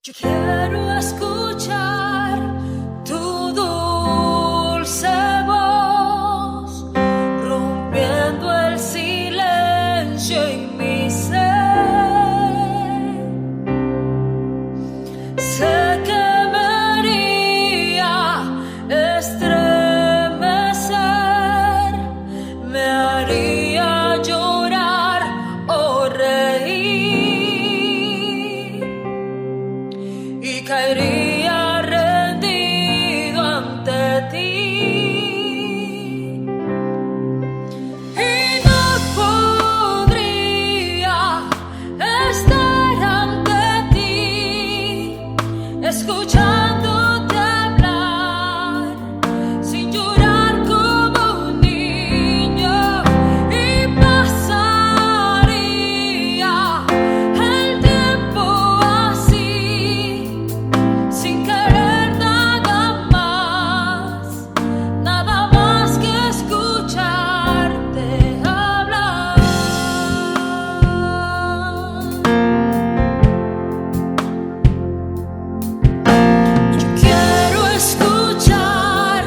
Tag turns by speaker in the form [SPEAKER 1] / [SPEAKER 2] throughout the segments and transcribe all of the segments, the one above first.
[SPEAKER 1] Yo quiero escuchar tu dulce voz, rompiendo el silencio en mi ser. Sé que me haría estremecer, me haría llorar o reír. Y caería rendido ante ti, y no podría estar ante ti, escuchándote hablar, sin llorar como un niño, y pasaría el tiempo así, sin querer nada más que escucharte hablar. Yo quiero escuchar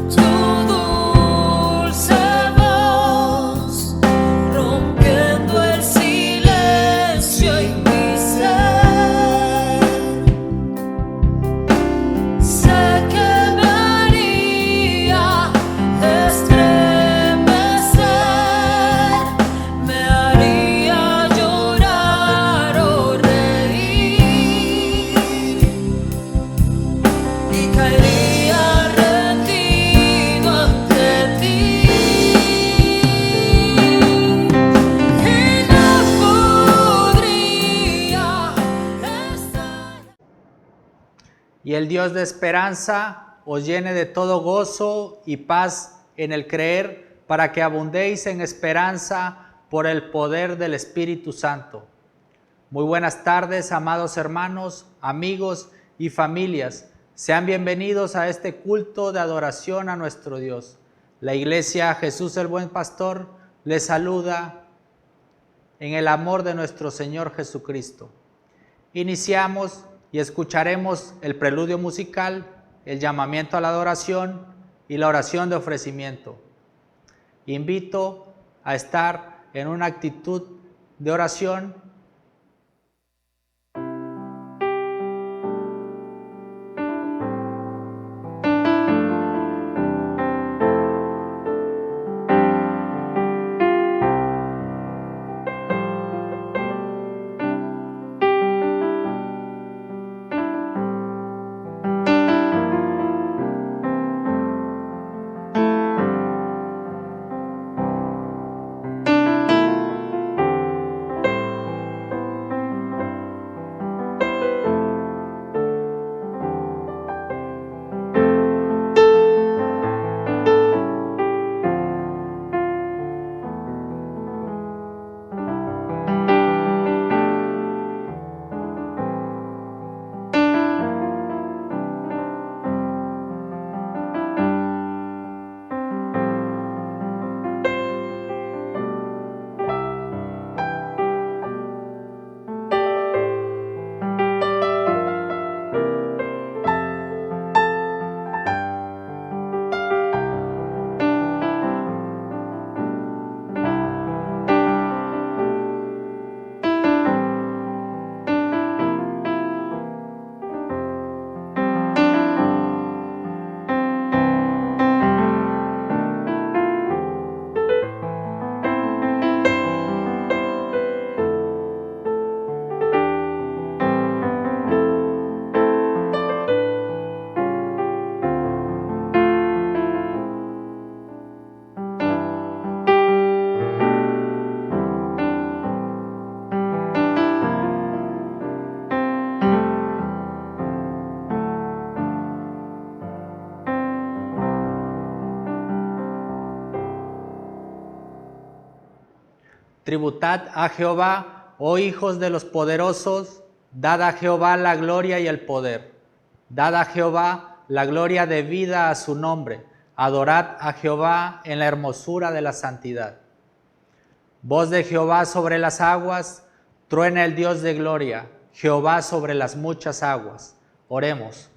[SPEAKER 1] tu dulce voz, rompiendo el silencio en mi ser. Sé que me haría estremecer, me haría llorar o reír, y caería rendido ante ti, y no podría estar.
[SPEAKER 2] Y el Dios de esperanza os llene de todo gozo y paz en el creer, para que abundéis en esperanza por el poder del Espíritu Santo. Muy buenas tardes, amados hermanos, amigos y familias. Sean bienvenidos a este culto de adoración a nuestro Dios. La Iglesia Jesús el Buen Pastor les saluda en el amor de nuestro Señor Jesucristo. Iniciamos y escucharemos el preludio musical, el llamamiento a la adoración y la oración de ofrecimiento. Invito a estar en una actitud de oración. Tributad a Jehová, oh hijos de los poderosos, dad a Jehová la gloria y el poder. Dad a Jehová la gloria debida a su nombre. Adorad a Jehová en la hermosura de la santidad. Voz de Jehová sobre las aguas, truena el Dios de gloria. Jehová sobre las muchas aguas. Oremos.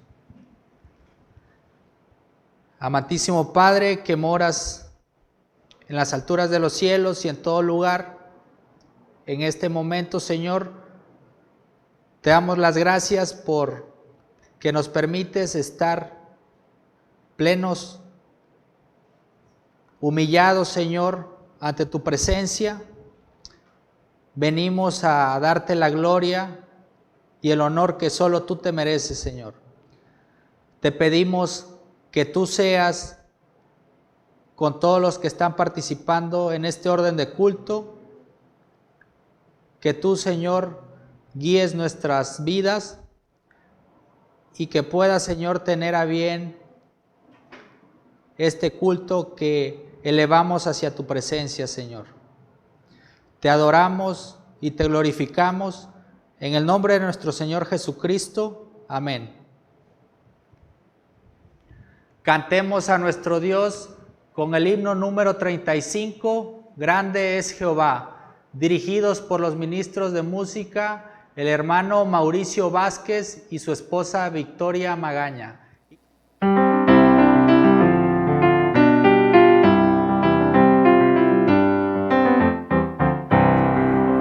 [SPEAKER 2] Amantísimo Padre, que moras en las alturas de los cielos y en todo lugar, en este momento, Señor, te damos las gracias por que nos permites estar plenos, humillados, Señor, ante tu presencia. Venimos a darte la gloria y el honor que solo tú te mereces, Señor. Te pedimos que tú seas con todos los que están participando en este orden de culto, que tú, Señor, guíes nuestras vidas y que puedas, Señor, tener a bien este culto que elevamos hacia tu presencia, Señor. Te adoramos y te glorificamos en el nombre de nuestro Señor Jesucristo. Amén. Cantemos a nuestro Dios con el himno número 35, Grande es Jehová, dirigidos por los ministros de música, el hermano Mauricio Vázquez y su esposa Victoria Magaña.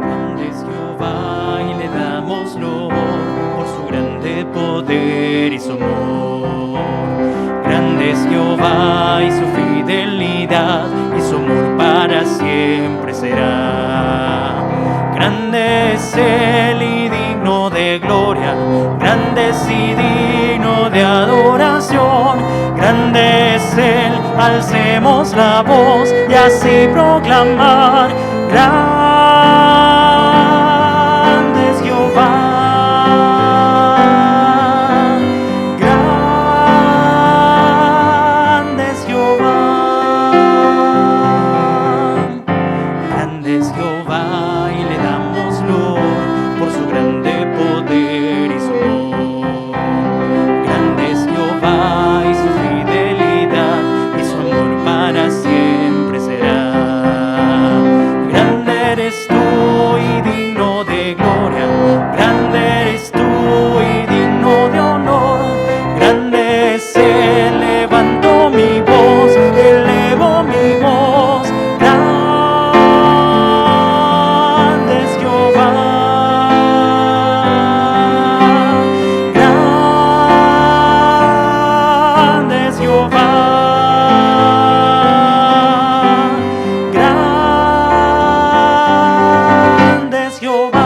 [SPEAKER 3] Grande es Jehová y le damos loor por su grande poder y su amor. Grande es Jehová y su fidelidad y su amor para siempre será. Grande es Él y digno de gloria, grande es y digno de adoración. Grande es Él, alcemos la voz y así proclamar. Grande es Jehová. Grande es Jehová. Grande es Jehová y le damos loor por su grande poder y su amor. Grande es Jehová y su fidelidad y su amor para siempre será. Grande eres tú y digno de gloria, grande eres tú y digno de honor. Grande es Él, levanto mi voz, elevo mi voz. Grande es Jehová. Grande es Jehová. Grande es Jehová.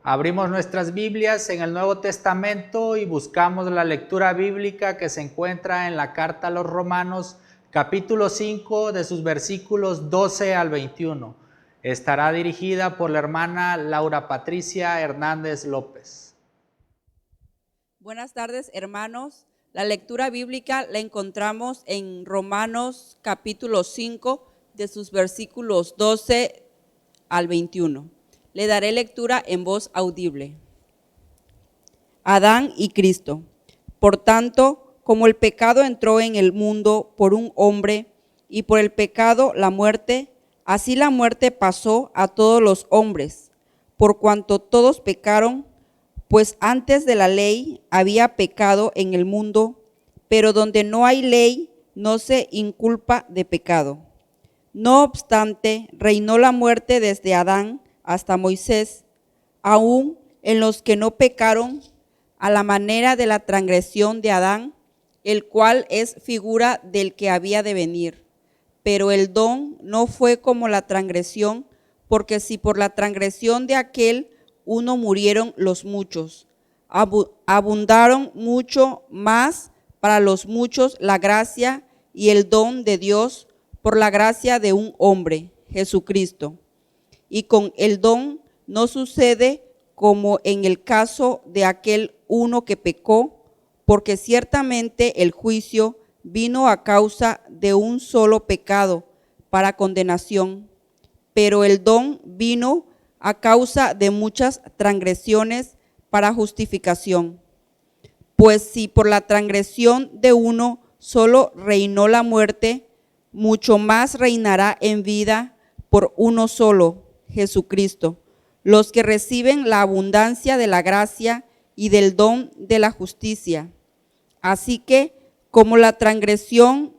[SPEAKER 2] Abrimos nuestras Biblias en el Nuevo Testamento y buscamos la lectura bíblica que se encuentra en la carta a los Romanos, capítulo 5, de sus versículos 12 al 21. Estará dirigida por la hermana Laura Patricia Hernández López.
[SPEAKER 4] Buenas tardes, hermanos. La lectura bíblica la encontramos en Romanos capítulo 5, de sus versículos 12 al 21. Le daré lectura en voz audible. Adán y Cristo. Por tanto, como el pecado entró en el mundo por un hombre, y por el pecado la muerte, así la muerte pasó a todos los hombres, por cuanto todos pecaron, pues antes de la ley había pecado en el mundo, pero donde no hay ley no se inculpa de pecado. No obstante, reinó la muerte desde Adán hasta Moisés, aún en los que no pecaron, a la manera de la transgresión de Adán, el cual es figura del que había de venir. Pero el don no fue como la transgresión, porque si por la transgresión de aquel uno murieron los muchos, abundaron mucho más para los muchos la gracia y el don de Dios por la gracia de un hombre, Jesucristo. Y con el don no sucede como en el caso de aquel uno que pecó, porque ciertamente el juicio vino a causa de un solo pecado para condenación, pero el don vino a causa de muchas transgresiones para justificación. Pues si por la transgresión de uno solo reinó la muerte, mucho más reinará en vida por uno solo, Jesucristo, los que reciben la abundancia de la gracia y del don de la justicia. Así que, como la transgresión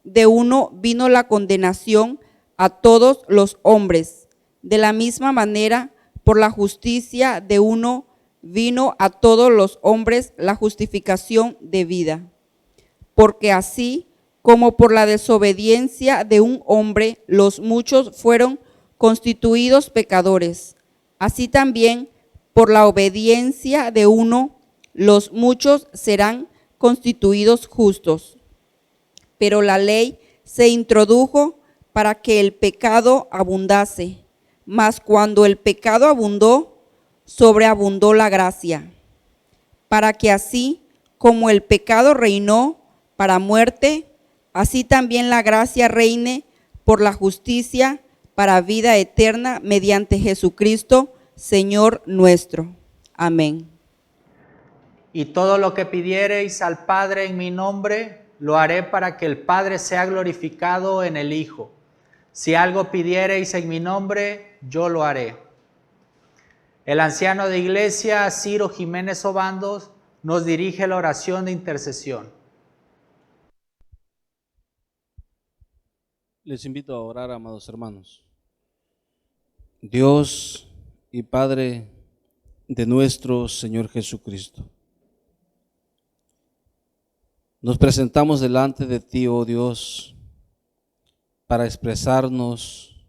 [SPEAKER 4] de uno vino la condenación a todos los hombres, de la misma manera, por la justicia de uno vino a todos los hombres la justificación de vida. Porque así como por la desobediencia de un hombre los muchos fueron constituidos pecadores, así también por la obediencia de uno los muchos serán constituidos justos. Pero la ley se introdujo para que el pecado abundase, mas cuando el pecado abundó, sobreabundó la gracia, para que así como el pecado reinó para muerte, así también la gracia reine por la justicia para vida eterna mediante Jesucristo, Señor nuestro. Amén.
[SPEAKER 2] Y todo lo que pidiereis al Padre en mi nombre, lo haré para que el Padre sea glorificado en el Hijo. Si algo pidiereis en mi nombre, yo lo haré. El anciano de iglesia, Ciro Jiménez Obandos, nos dirige la oración de intercesión.
[SPEAKER 5] Les invito a orar, amados hermanos. Dios y Padre de nuestro Señor Jesucristo, nos presentamos delante de ti, oh Dios, para expresarnos,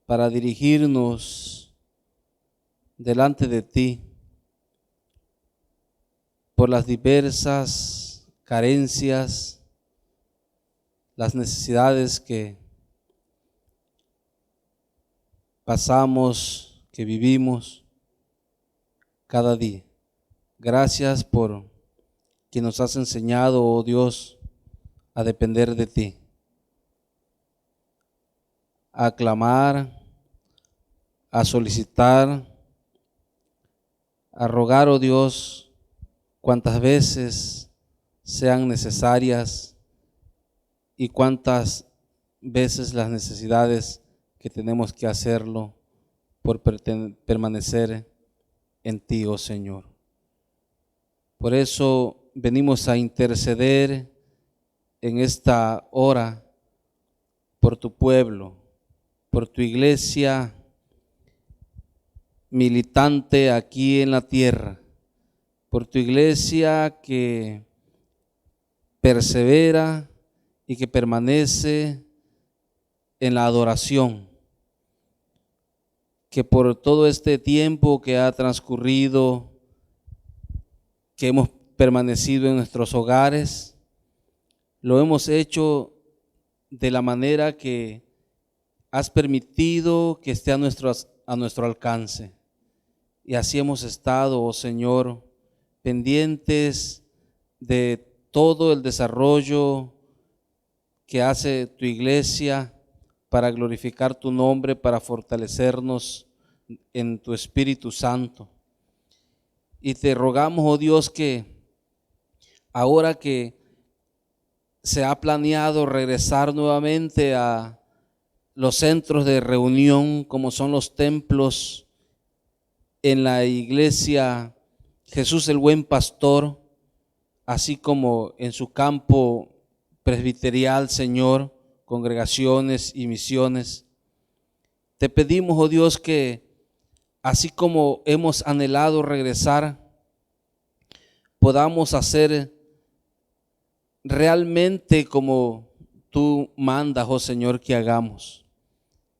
[SPEAKER 5] para dirigirnos delante de ti por las diversas carencias, las necesidades que pasamos, que vivimos cada día. Gracias por que nos has enseñado, oh Dios, a depender de ti, a clamar, a solicitar, a rogar, oh Dios, cuantas veces sean necesarias y cuántas veces las necesidades que tenemos que hacerlo por permanecer en ti, oh Señor. Por eso venimos a interceder en esta hora por tu pueblo, por tu iglesia militante aquí en la tierra, por tu iglesia que persevera y que permanece en la adoración, que por todo este tiempo que ha transcurrido, que hemos permanecido en nuestros hogares, lo hemos hecho de la manera que has permitido que esté a nuestro alcance. Y así hemos estado, oh Señor, pendientes de todo el desarrollo que hace tu iglesia para glorificar tu nombre, para fortalecernos en tu Espíritu Santo. Y te rogamos, oh Dios, que ahora que se ha planeado regresar nuevamente a los centros de reunión, como son los templos en la iglesia Jesús el Buen Pastor, así como en su campo presbiterial, Señor, congregaciones y misiones, te pedimos, oh Dios, que así como hemos anhelado regresar, podamos hacer realmente como tú mandas, oh Señor, que hagamos.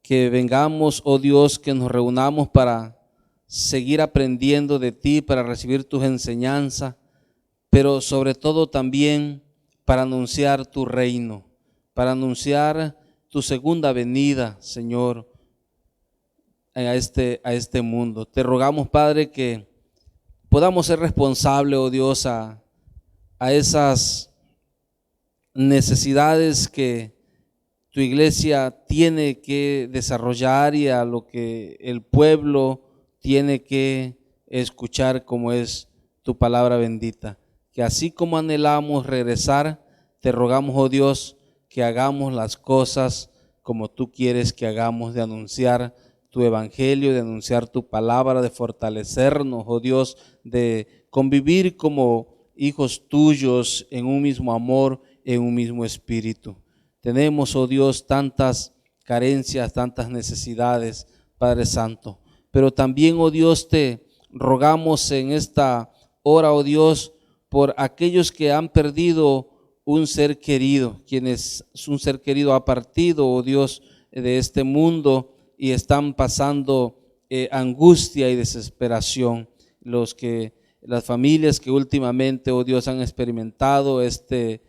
[SPEAKER 5] Que vengamos, oh Dios, que nos reunamos para seguir aprendiendo de ti, para recibir tus enseñanzas, pero sobre todo también para anunciar tu reino, para anunciar tu segunda venida, Señor, a este mundo. Te rogamos, Padre, que podamos ser responsables, oh Dios, a esas necesidades que tu iglesia tiene que desarrollar y a lo que el pueblo tiene que escuchar, como es tu palabra bendita. Que así como anhelamos regresar, te rogamos, oh Dios, que hagamos las cosas como tú quieres que hagamos, de anunciar tu evangelio, de anunciar tu palabra, de fortalecernos, oh Dios, de convivir como hijos tuyos en un mismo amor, en un mismo espíritu. Tenemos, oh Dios, tantas carencias, tantas necesidades, Padre Santo, pero también, oh Dios, te rogamos en esta hora, oh Dios, por aquellos que han perdido un ser querido, quienes un ser querido ha partido, oh Dios, de este mundo y están pasando angustia y desesperación. Las familias que últimamente, oh Dios, han experimentado este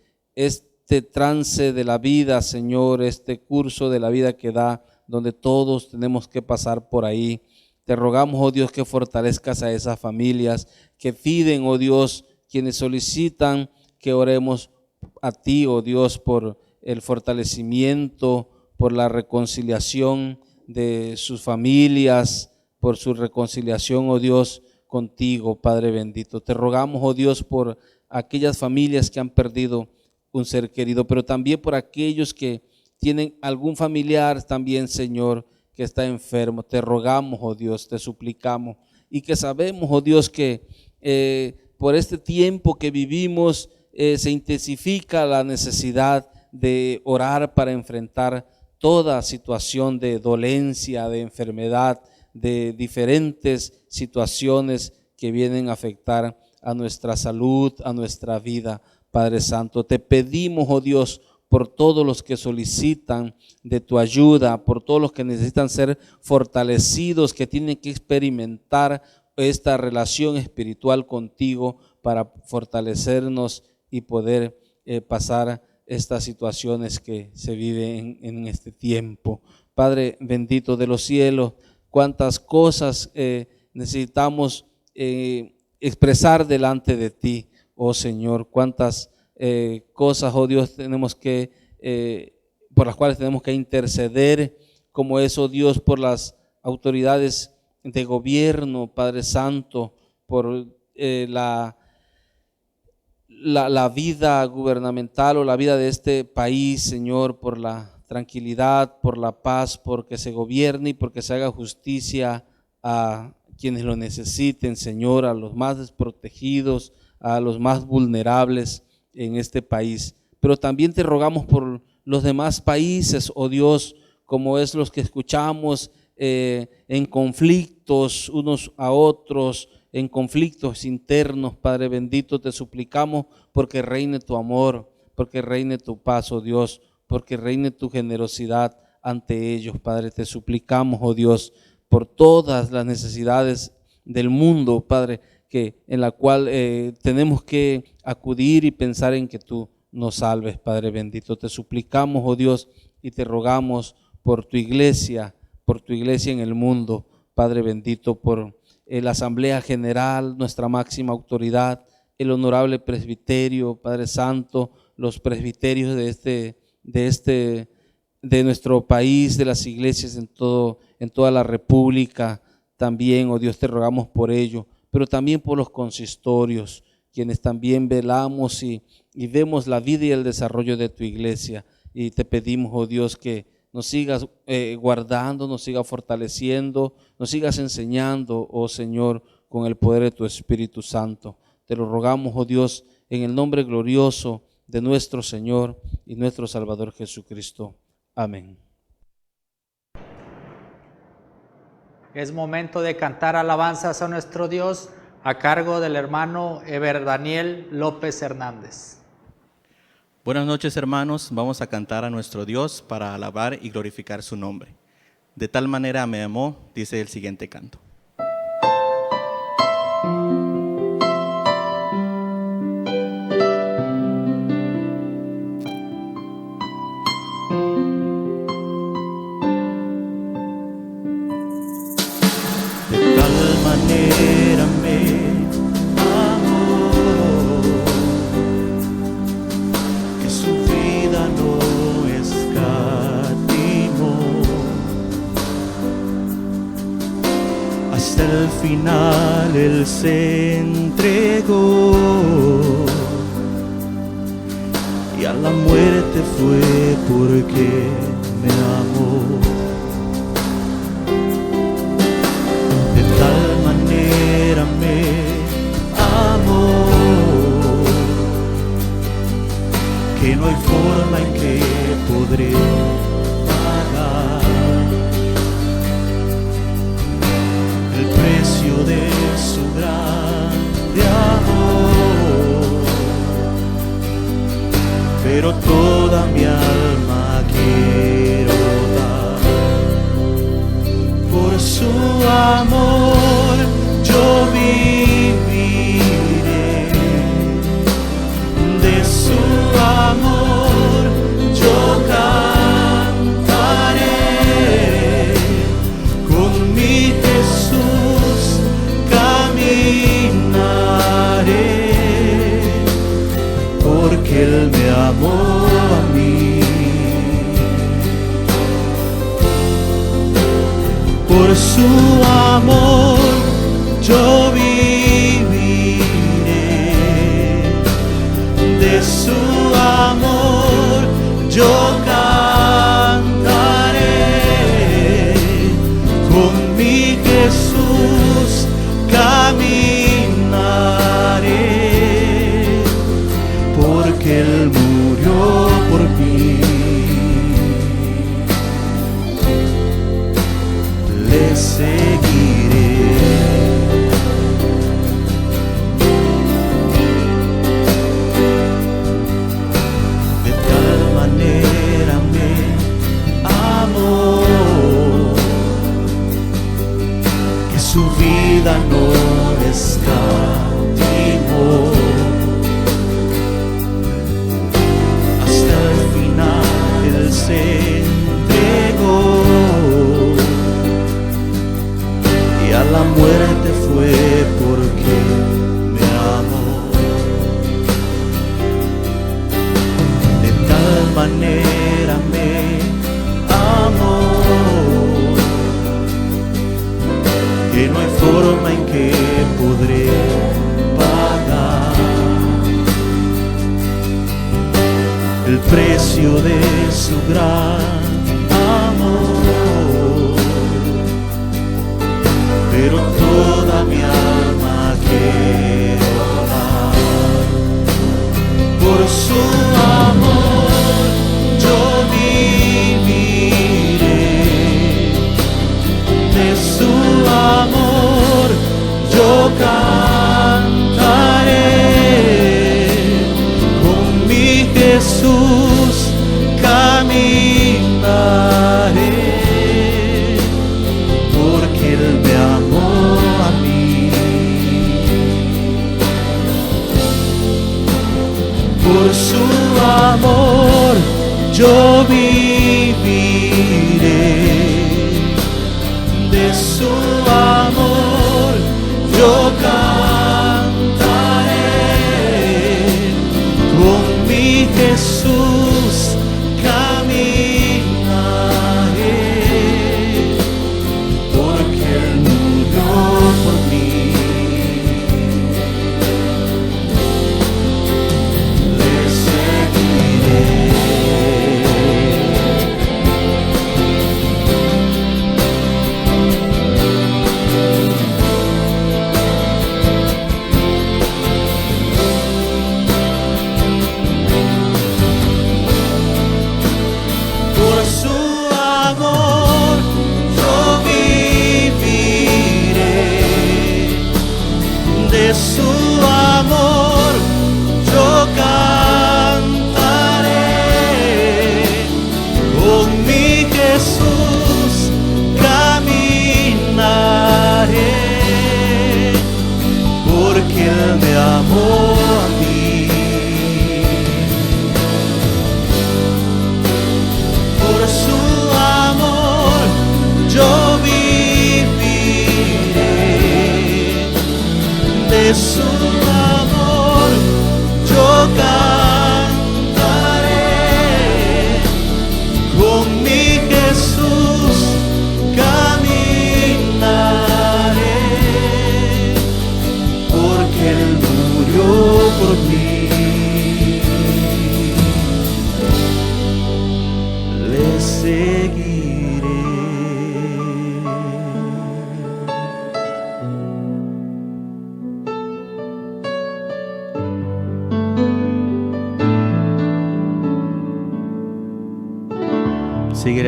[SPEAKER 5] trance de la vida, Señor, este curso de la vida que da, donde todos tenemos que pasar por ahí. Te rogamos, oh Dios, que fortalezcas a esas familias que piden, oh Dios, quienes solicitan que oremos a ti, oh Dios, por el fortalecimiento, por la reconciliación de sus familias, por su reconciliación, oh Dios, contigo, Padre bendito. Te rogamos, oh Dios, por aquellas familias que han perdido un ser querido, pero también por aquellos que tienen algún familiar también, Señor, que está enfermo. Te rogamos, oh Dios, te suplicamos, y que sabemos, oh Dios, que por este tiempo que vivimos se intensifica la necesidad de orar para enfrentar toda situación de dolencia, de enfermedad, de diferentes situaciones que vienen a afectar a nuestra salud, a nuestra vida. Padre Santo, te pedimos, oh Dios, por todos los que solicitan de tu ayuda, por todos los que necesitan ser fortalecidos, que tienen que experimentar esta relación espiritual contigo para fortalecernos y poder pasar estas situaciones que se viven en este tiempo. Padre bendito de los cielos, cuántas cosas necesitamos expresar delante de ti, oh Señor, cuántas cosas, oh Dios, tenemos que por las cuales tenemos que interceder, como es, oh Dios, por las autoridades de gobierno, Padre Santo, por la vida gubernamental o la vida de este país, Señor, por la tranquilidad, por la paz, porque se gobierne y porque se haga justicia a quienes lo necesiten, Señor, a los más desprotegidos, a los más vulnerables en este país. Pero también te rogamos por los demás países, oh Dios, como es los que escuchamos en conflictos unos a otros, en conflictos internos. Padre bendito, te suplicamos porque reine tu amor, porque reine tu paz, oh Dios, porque reine tu generosidad ante ellos. Padre, te suplicamos, oh Dios, por todas las necesidades del mundo, Padre, en la cual tenemos que acudir y pensar en que tú nos salves, Padre bendito. Te suplicamos, oh Dios, y te rogamos por tu iglesia en el mundo, Padre bendito, por la Asamblea General, nuestra máxima autoridad, el honorable presbiterio, Padre Santo, los presbiterios de nuestro país, de las iglesias en toda la república. También, oh Dios, te rogamos por ello, pero también por los consistorios, quienes también velamos y vemos la vida y el desarrollo de tu iglesia. Y te pedimos, oh Dios, que nos sigas guardando, nos sigas fortaleciendo, nos sigas enseñando, oh Señor, con el poder de tu Espíritu Santo. Te lo rogamos, oh Dios, en el nombre glorioso de nuestro Señor y nuestro Salvador Jesucristo. Amén.
[SPEAKER 2] Es momento de cantar alabanzas a nuestro Dios a cargo del hermano Eber Daniel López Hernández.
[SPEAKER 3] Buenas noches, hermanos. Vamos a cantar a nuestro Dios para alabar y glorificar su nombre. De tal manera me amó, dice el siguiente canto. De tal manera me amó, que su vida no escatimó, hasta el final Él se entregó, y y a la muerte fue porque me amó. De tal manera me amó que no hay forma en que podré pagar el precio de su grande amor. Pero toda mi alma quiero dar por su amor. Yo viviré de su amor, yo cantaré, con mi Jesús caminaré, porque Él me amó a mí. Por su amor yo viviré, de su amor yo cantaré, con mi Jesús caminaré, porque Él murió por mí. Le seguiré. De tal manera me amó que su vida no escatimó. Hasta el final Él se entregó y a la muerte fue porque me amó. De tal manera me amó que no hay forma en que podré pagar el precio de su gran amor. Pero toda mi alma quiero dar por su amor. Yo viviré de su amor, yo cantaré, con mi Jesús caminaré, porque Él me amó a mí. Por su amor yo viviré, de su amor yo cantaré, con mi Jesús caminaré, porque Él murió por mí. Le seguiré. Por su amor yo viviré, de su amor yo cantaré, con mi Jesús caminaré, porque Él me amó a mí. Por su amor yo viviré, de su amor yo cantaré, con mi Jesús caminaré, porque Él murió por mí.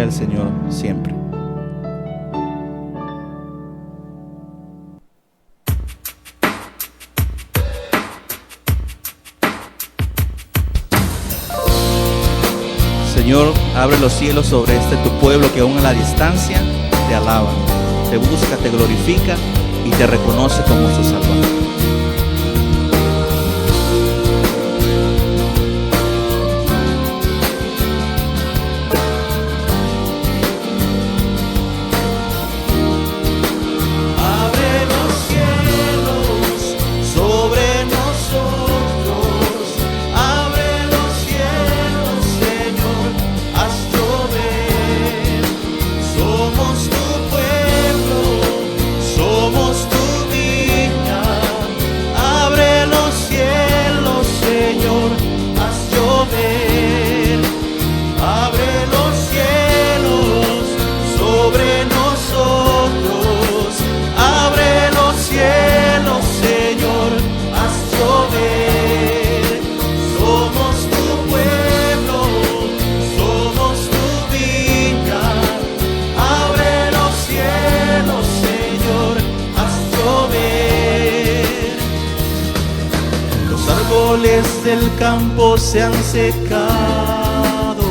[SPEAKER 6] al Señor siempre. Señor, abre los cielos sobre tu pueblo que aún a la distancia te alaba, te busca, te glorifica y te reconoce como su Salvador. Del campo se han secado,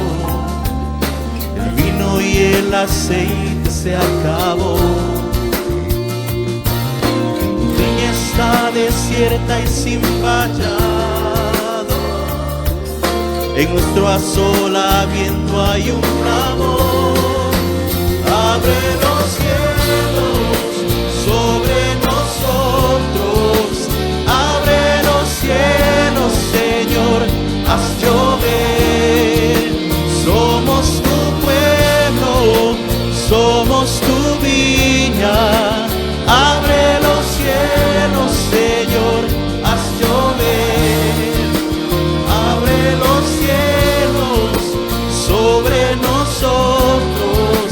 [SPEAKER 6] el vino y el aceite se acabó, tu viña está desierta y sin vallado, en nuestro asolamiento hay un clamor. Abre los cielos sobre nosotros, abre los cielos, Señor, haz llover. Somos tu pueblo, somos tu viña. Abre los cielos, Señor, haz llover. Abre los cielos sobre nosotros.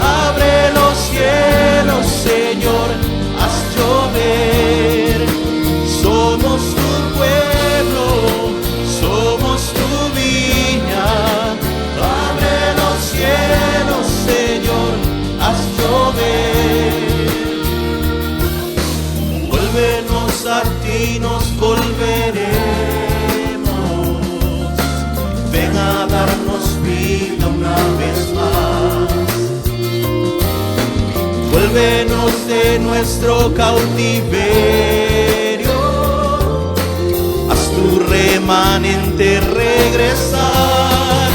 [SPEAKER 6] Abre los cielos, Señor, haz llover. Somos tu pueblo, somos tu viña. Abre los cielos, Señor, haz llover. Vuélvenos a ti, nos volveremos. Ven a darnos vida una vez más. Vuélvenos de nuestro cautiverio, haz tu remanente regresar.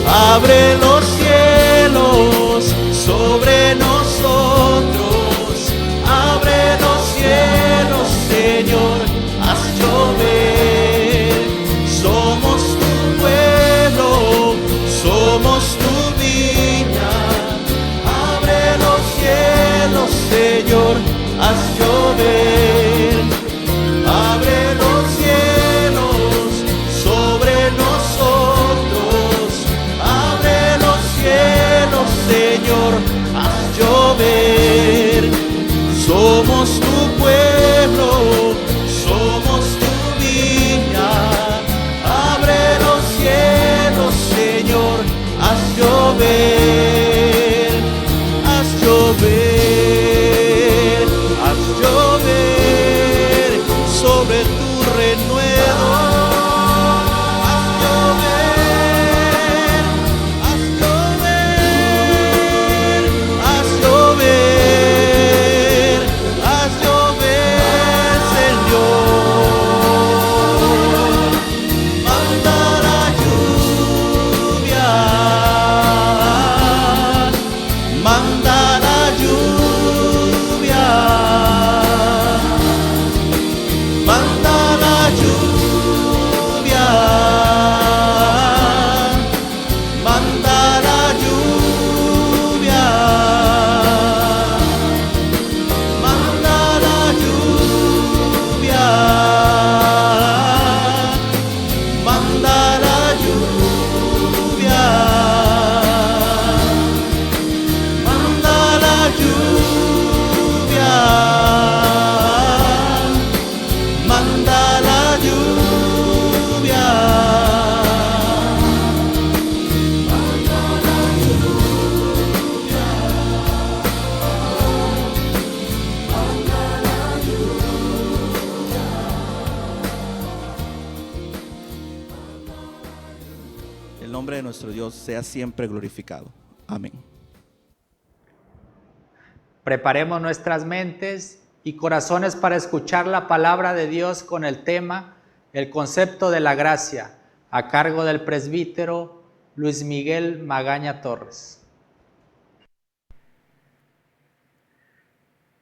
[SPEAKER 6] Abre los cielos sobre nosotros, abre los cielos, Señor, haz llover. Somos tu pueblo, somos tu viña. Abre los cielos, Señor, haz llover. Abre los cielos sobre nosotros. Abre los cielos, Señor, haz llover. Somos tu pueblo, somos tu viña. Abre los cielos, Señor, haz llover. Haz llover, haz llover sobre tu renuevo. Haz llover, haz llover, haz llover, haz llover, Señor. Manda la lluvia, manda la lluvia, manda la lluvia, manda la lluvia, manda la lluvia, manda la lluvia. Manda la lluvia, manda la lluvia, manda la lluvia. nuestro Dios sea siempre glorificado. Amén.
[SPEAKER 2] Preparemos nuestras mentes y corazones para escuchar la palabra de Dios con el tema El concepto de la gracia, a cargo del presbítero Luis Miguel Magaña Torres.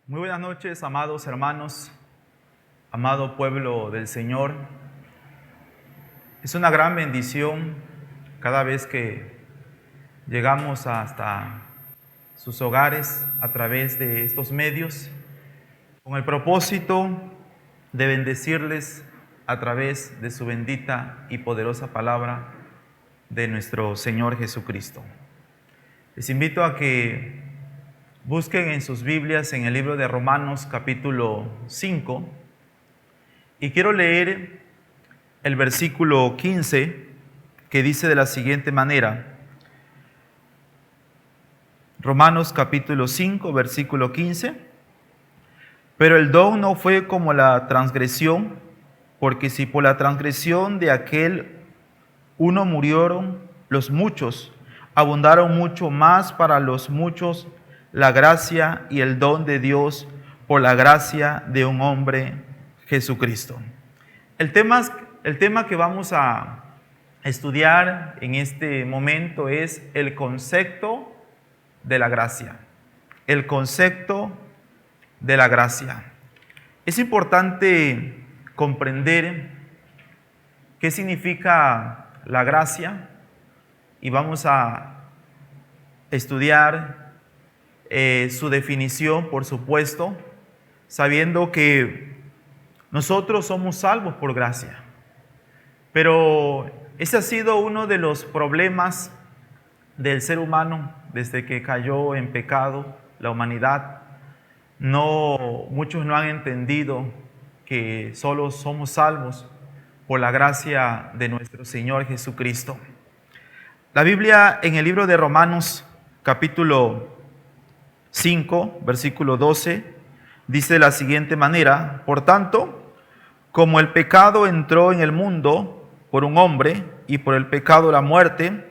[SPEAKER 7] Muy buenas noches, amados hermanos, amado pueblo del Señor. Es una gran bendición cada vez que llegamos hasta sus hogares a través de estos medios, con el propósito de bendecirles a través de su bendita y poderosa palabra de nuestro Señor Jesucristo. Les invito a que busquen en sus Biblias en el libro de Romanos capítulo 5 y quiero leer el versículo 15 que dice de la siguiente manera. Romanos capítulo 5 versículo 15. Pero el don no fue como la transgresión, porque si por la transgresión de aquel uno murieron los muchos, abundaron mucho más para los muchos la gracia y el don de Dios por la gracia de un hombre, Jesucristo. El tema que vamos a estudiar en este momento es el concepto de la gracia. El concepto de la gracia. Es importante comprender qué significa la gracia y vamos a estudiar su definición, por supuesto, sabiendo que nosotros somos salvos por gracia. Pero ese ha sido uno de los problemas del ser humano desde que cayó en pecado la humanidad. Muchos no han entendido que solo somos salvos por la gracia de nuestro Señor Jesucristo. La Biblia en el libro de Romanos capítulo 5, versículo 12, dice de la siguiente manera: por tanto, como el pecado entró en el mundo por un hombre, y por el pecado la muerte,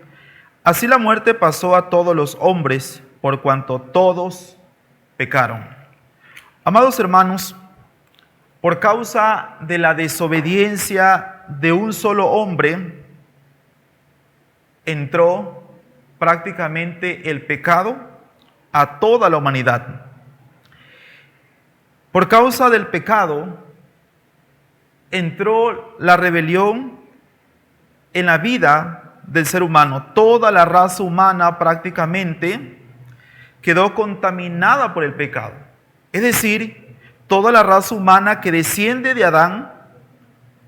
[SPEAKER 7] así la muerte pasó a todos los hombres, por cuanto todos pecaron. Amados hermanos, por causa de la desobediencia de un solo hombre, entró prácticamente el pecado a toda la humanidad. Por causa del pecado, entró la rebelión en la vida del ser humano. Toda la raza humana prácticamente quedó contaminada por el pecado. Es decir, toda la raza humana que desciende de Adán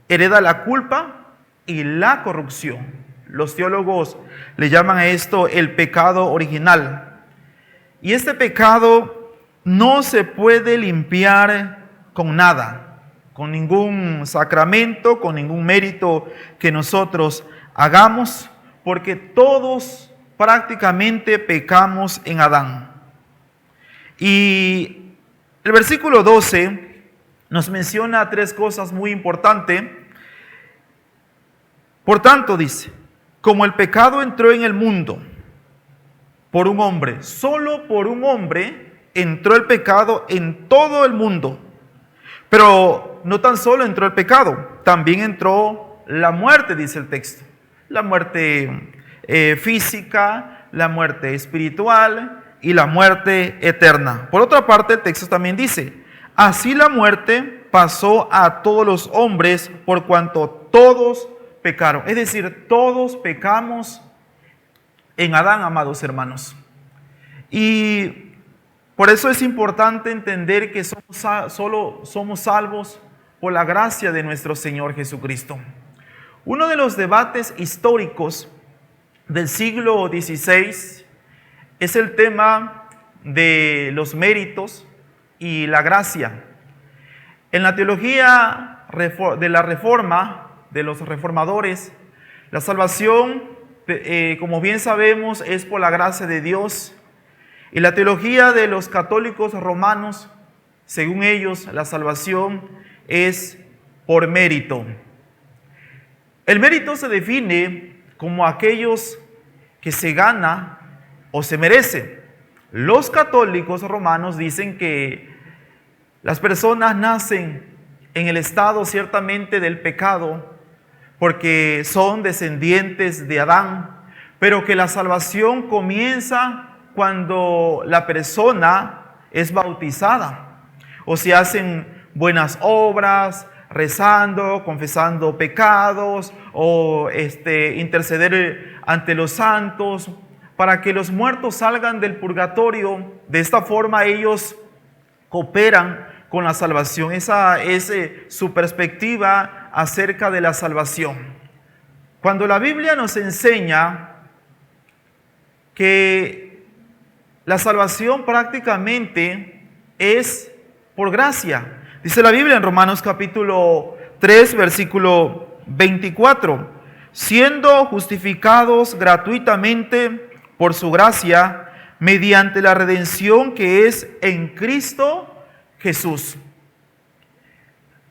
[SPEAKER 7] hereda la culpa y la corrupción. Los teólogos le llaman a esto el pecado original. Y este pecado no se puede limpiar con nada, con ningún sacramento, con ningún mérito que nosotros hagamos, porque todos prácticamente pecamos en Adán. Y el versículo 12 nos menciona tres cosas muy importantes. Por tanto, dice, como el pecado entró en el mundo por un hombre, solo por un hombre entró el pecado en todo el mundo. Pero no tan solo entró el pecado, también entró la muerte, dice el texto. La muerte física, la muerte espiritual y la muerte eterna. Por otra parte, el texto también dice, así la muerte pasó a todos los hombres por cuanto todos pecaron. Es decir, todos pecamos en Adán, amados hermanos. Y por eso es importante entender que solo somos salvos por la gracia de nuestro Señor Jesucristo. Uno de los debates históricos del siglo XVI es el tema de los méritos y la gracia. En la teología de la Reforma, de los reformadores, la salvación, como bien sabemos, es por la gracia de Dios. Y la teología de los católicos romanos, según ellos, la salvación es por mérito. El mérito se define como aquellos que se gana o se merece. Los católicos romanos dicen que las personas nacen en el estado ciertamente del pecado porque son descendientes de Adán, pero que la salvación comienza cuando la persona es bautizada o se hacen buenas obras, rezando, confesando pecados o interceder ante los santos para que los muertos salgan del purgatorio. De esta forma ellos cooperan con la salvación. Esa es su perspectiva acerca de la salvación. Cuando la Biblia nos enseña que la salvación prácticamente es por gracia. Dice la Biblia en Romanos capítulo 3, versículo 24, siendo justificados gratuitamente por su gracia, mediante la redención que es en Cristo Jesús.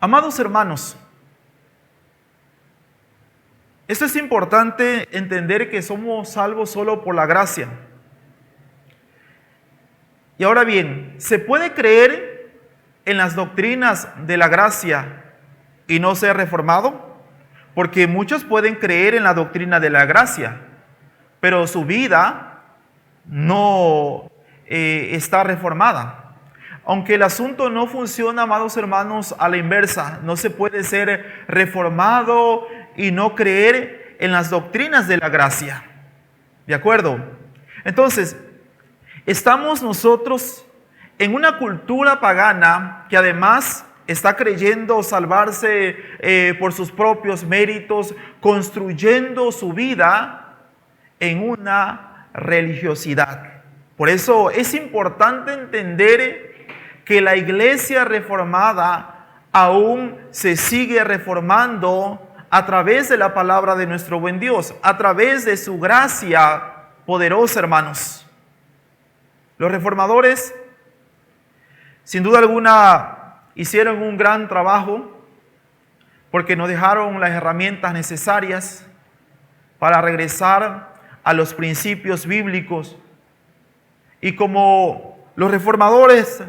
[SPEAKER 7] Amados hermanos, esto es importante entender que somos salvos solo por la gracia. Y ahora bien, ¿se puede creer en las doctrinas de la gracia y no ser reformado? Porque muchos pueden creer en la doctrina de la gracia, pero su vida no está reformada. Aunque el asunto no funciona, amados hermanos, a la inversa. No se puede ser reformado y no creer en las doctrinas de la gracia. ¿De acuerdo? Entonces, estamos nosotros en una cultura pagana que además está creyendo salvarse por sus propios méritos, construyendo su vida en una religiosidad. Por eso es importante entender que la iglesia reformada aún se sigue reformando a través de la palabra de nuestro buen Dios, a través de su gracia poderosa, hermanos. Los reformadores, sin duda alguna, hicieron un gran trabajo porque nos dejaron las herramientas necesarias para regresar a los principios bíblicos. Y como los reformadores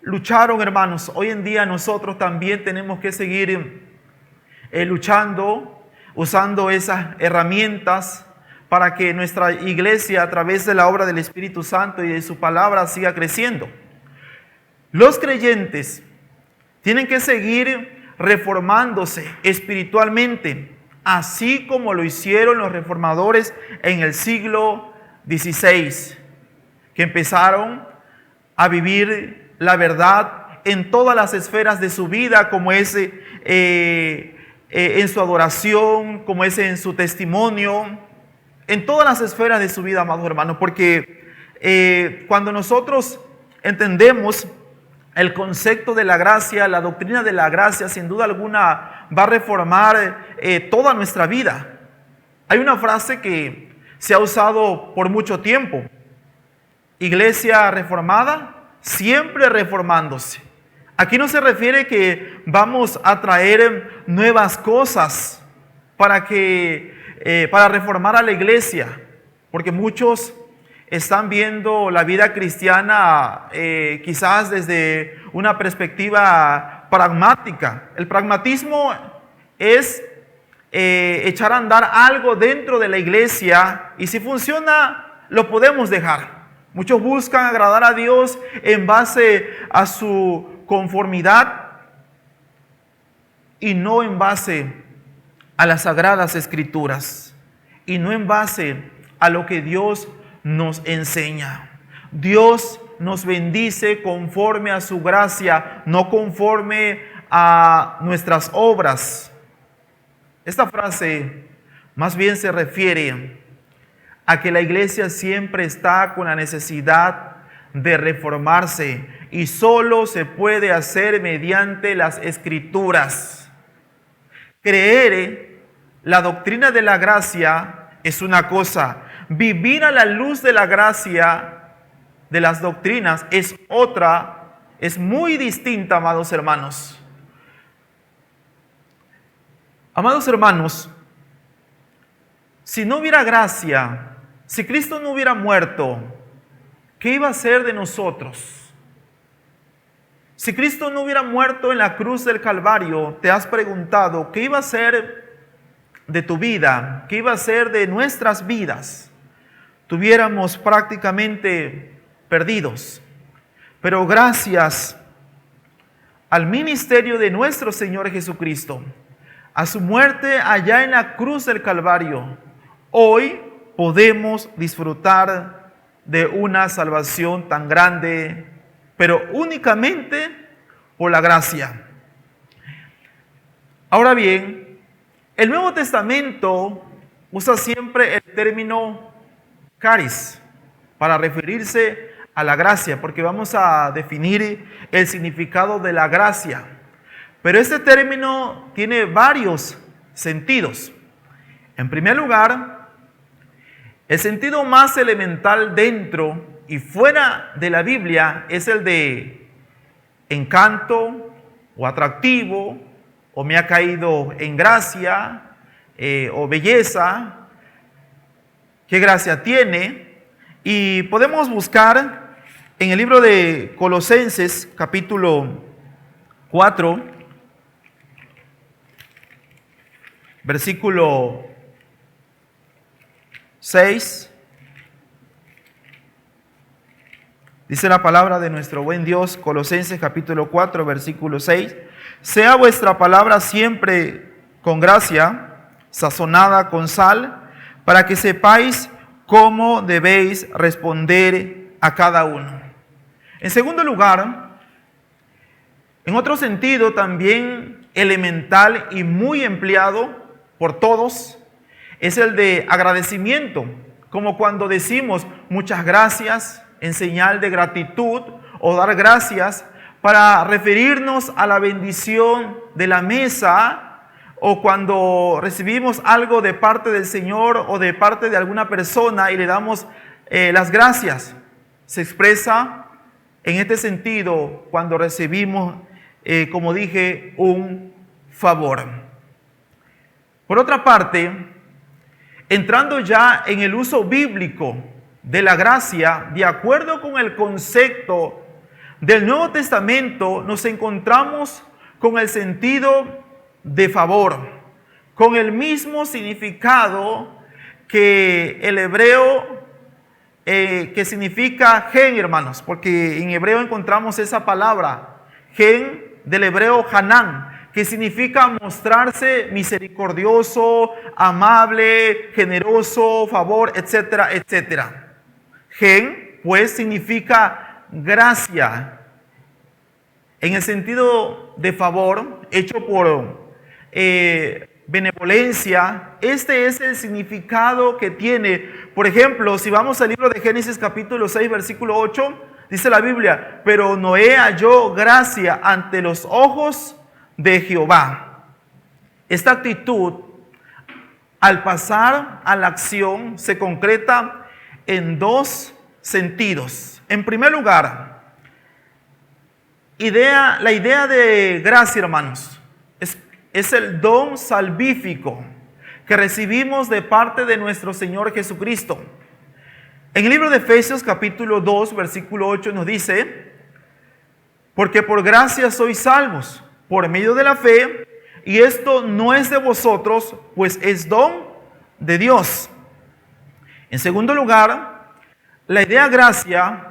[SPEAKER 7] lucharon, hermanos, hoy en día nosotros también tenemos que seguir luchando, usando esas herramientas para que nuestra iglesia, a través de la obra del Espíritu Santo y de su palabra, siga creciendo. Los creyentes tienen que seguir reformándose espiritualmente, así como lo hicieron los reformadores en el siglo XVI, que empezaron a vivir la verdad en todas las esferas de su vida, como es en su adoración, como es en su testimonio, en todas las esferas de su vida, amados hermanos, porque cuando nosotros entendemos el concepto de la gracia, la doctrina de la gracia, sin duda alguna va a reformar toda nuestra vida. Hay una frase que se ha usado por mucho tiempo: iglesia reformada, siempre reformándose. Aquí no se refiere que vamos a traer nuevas cosas para reformar a la iglesia, porque muchos están viendo la vida cristiana quizás desde una perspectiva pragmática. El pragmatismo es echar a andar algo dentro de la iglesia y si funciona lo podemos dejar. Muchos buscan agradar a Dios en base a su conformidad y no en base a las sagradas escrituras y no en base a lo que Dios nos enseña. Dios nos bendice conforme a su gracia, no conforme a nuestras obras. Esta frase más bien se refiere a que la iglesia siempre está con la necesidad de reformarse y solo se puede hacer mediante las escrituras. Creer la doctrina de la gracia es una cosa, vivir a la luz de la gracia de las doctrinas es otra, es muy distinta, amados hermanos. Amados hermanos, si no hubiera gracia, Si Cristo no hubiera muerto, ¿qué iba a ser de nosotros? Si Cristo no hubiera muerto en la cruz del Calvario, ¿te has preguntado qué iba a ser de tu vida? ¿Qué iba a ser de nuestras vidas? Tuviéramos prácticamente perdidos. Pero gracias al ministerio de nuestro Señor Jesucristo, a su muerte allá en la cruz del Calvario, hoy podemos disfrutar de una salvación tan grande, pero únicamente por la gracia. Ahora bien, el Nuevo Testamento usa siempre el término caris para referirse a la gracia, porque vamos a definir el significado de la gracia. Pero este término tiene varios sentidos. En primer lugar, el sentido más elemental dentro y fuera de la Biblia es el de encanto o atractivo, o me ha caído en gracia, o belleza. ¿Qué gracia tiene? Y podemos buscar en el libro de Colosenses, capítulo 4, versículo 6. Dice la palabra de nuestro buen Dios, Colosenses capítulo 4, versículo 6. Sea vuestra palabra siempre con gracia, sazonada con sal, para que sepáis cómo debéis responder a cada uno. En segundo lugar, en otro sentido también elemental y muy empleado por todos, es el de agradecimiento, como cuando decimos muchas gracias en señal de gratitud, o dar gracias para referirnos a la bendición de la mesa, o cuando recibimos algo de parte del Señor o de parte de alguna persona y le damos las gracias. Se expresa en este sentido cuando recibimos, como dije, un favor. Por otra parte, entrando ya en el uso bíblico de la gracia, de acuerdo con el concepto del Nuevo Testamento, nos encontramos con el sentido de favor, con el mismo significado que el hebreo, que significa gen, hermanos, porque en hebreo encontramos esa palabra, gen, del hebreo Hanán, que significa mostrarse misericordioso, amable, generoso, favor, etcétera, etcétera. Gen, pues, significa gracia, en el sentido de favor, hecho por benevolencia. Este es el significado que tiene. Por ejemplo, si vamos al libro de Génesis capítulo 6, versículo 8, dice la Biblia, pero Noé halló gracia ante los ojos de Jehová. Esta actitud, al pasar a la acción, se concreta en dos sentidos. En primer lugar, la idea de gracia, hermanos, es el don salvífico que recibimos de parte de nuestro Señor Jesucristo. En el libro de Efesios capítulo 2, versículo 8 nos dice, porque por gracia sois salvos, por medio de la fe, y esto no es de vosotros, pues es don de Dios. En segundo lugar, la idea gracia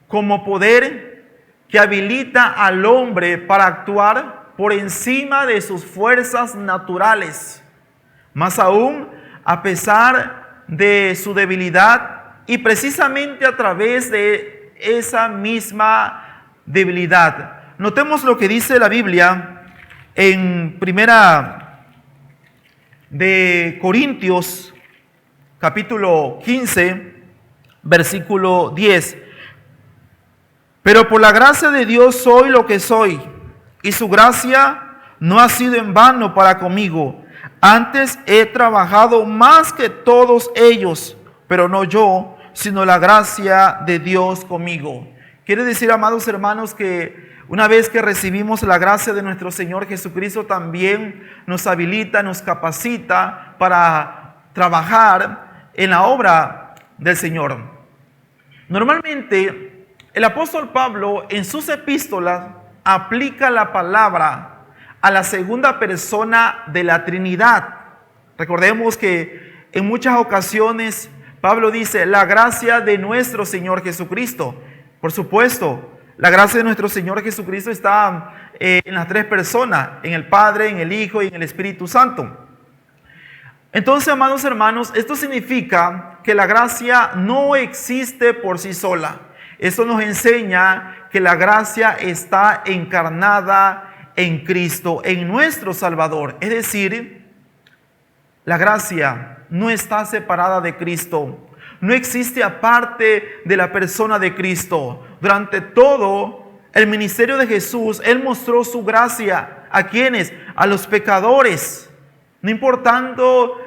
[SPEAKER 7] como poder que habilita al hombre para actuar por encima de sus fuerzas naturales, más aún a pesar de su debilidad, y precisamente a través de esa misma debilidad. Notemos lo que dice la Biblia en Primera de Corintios capítulo 15, versículo 10. Pero por la gracia de Dios soy lo que soy, y su gracia no ha sido en vano para conmigo. Antes he trabajado más que todos ellos, pero no yo, sino la gracia de Dios conmigo. Quiere decir, amados hermanos, que una vez que recibimos la gracia de nuestro Señor Jesucristo, también nos habilita, nos capacita para trabajar en la obra del Señor. Normalmente, el apóstol Pablo en sus epístolas aplica la palabra a la segunda persona de la Trinidad. Recordemos que en muchas ocasiones Pablo dice la gracia de nuestro Señor Jesucristo. Por supuesto, la gracia de nuestro Señor Jesucristo está en las tres personas, en el Padre, en el Hijo y en el Espíritu Santo. Entonces, amados hermanos, esto significa que la gracia no existe por sí sola. Esto nos enseña que la gracia está encarnada en Cristo, en nuestro Salvador. Es decir, la gracia no está separada de Cristo. No existe aparte de la persona de Cristo. Durante todo el ministerio de Jesús, Él mostró su gracia. ¿A quiénes? A los pecadores. No importando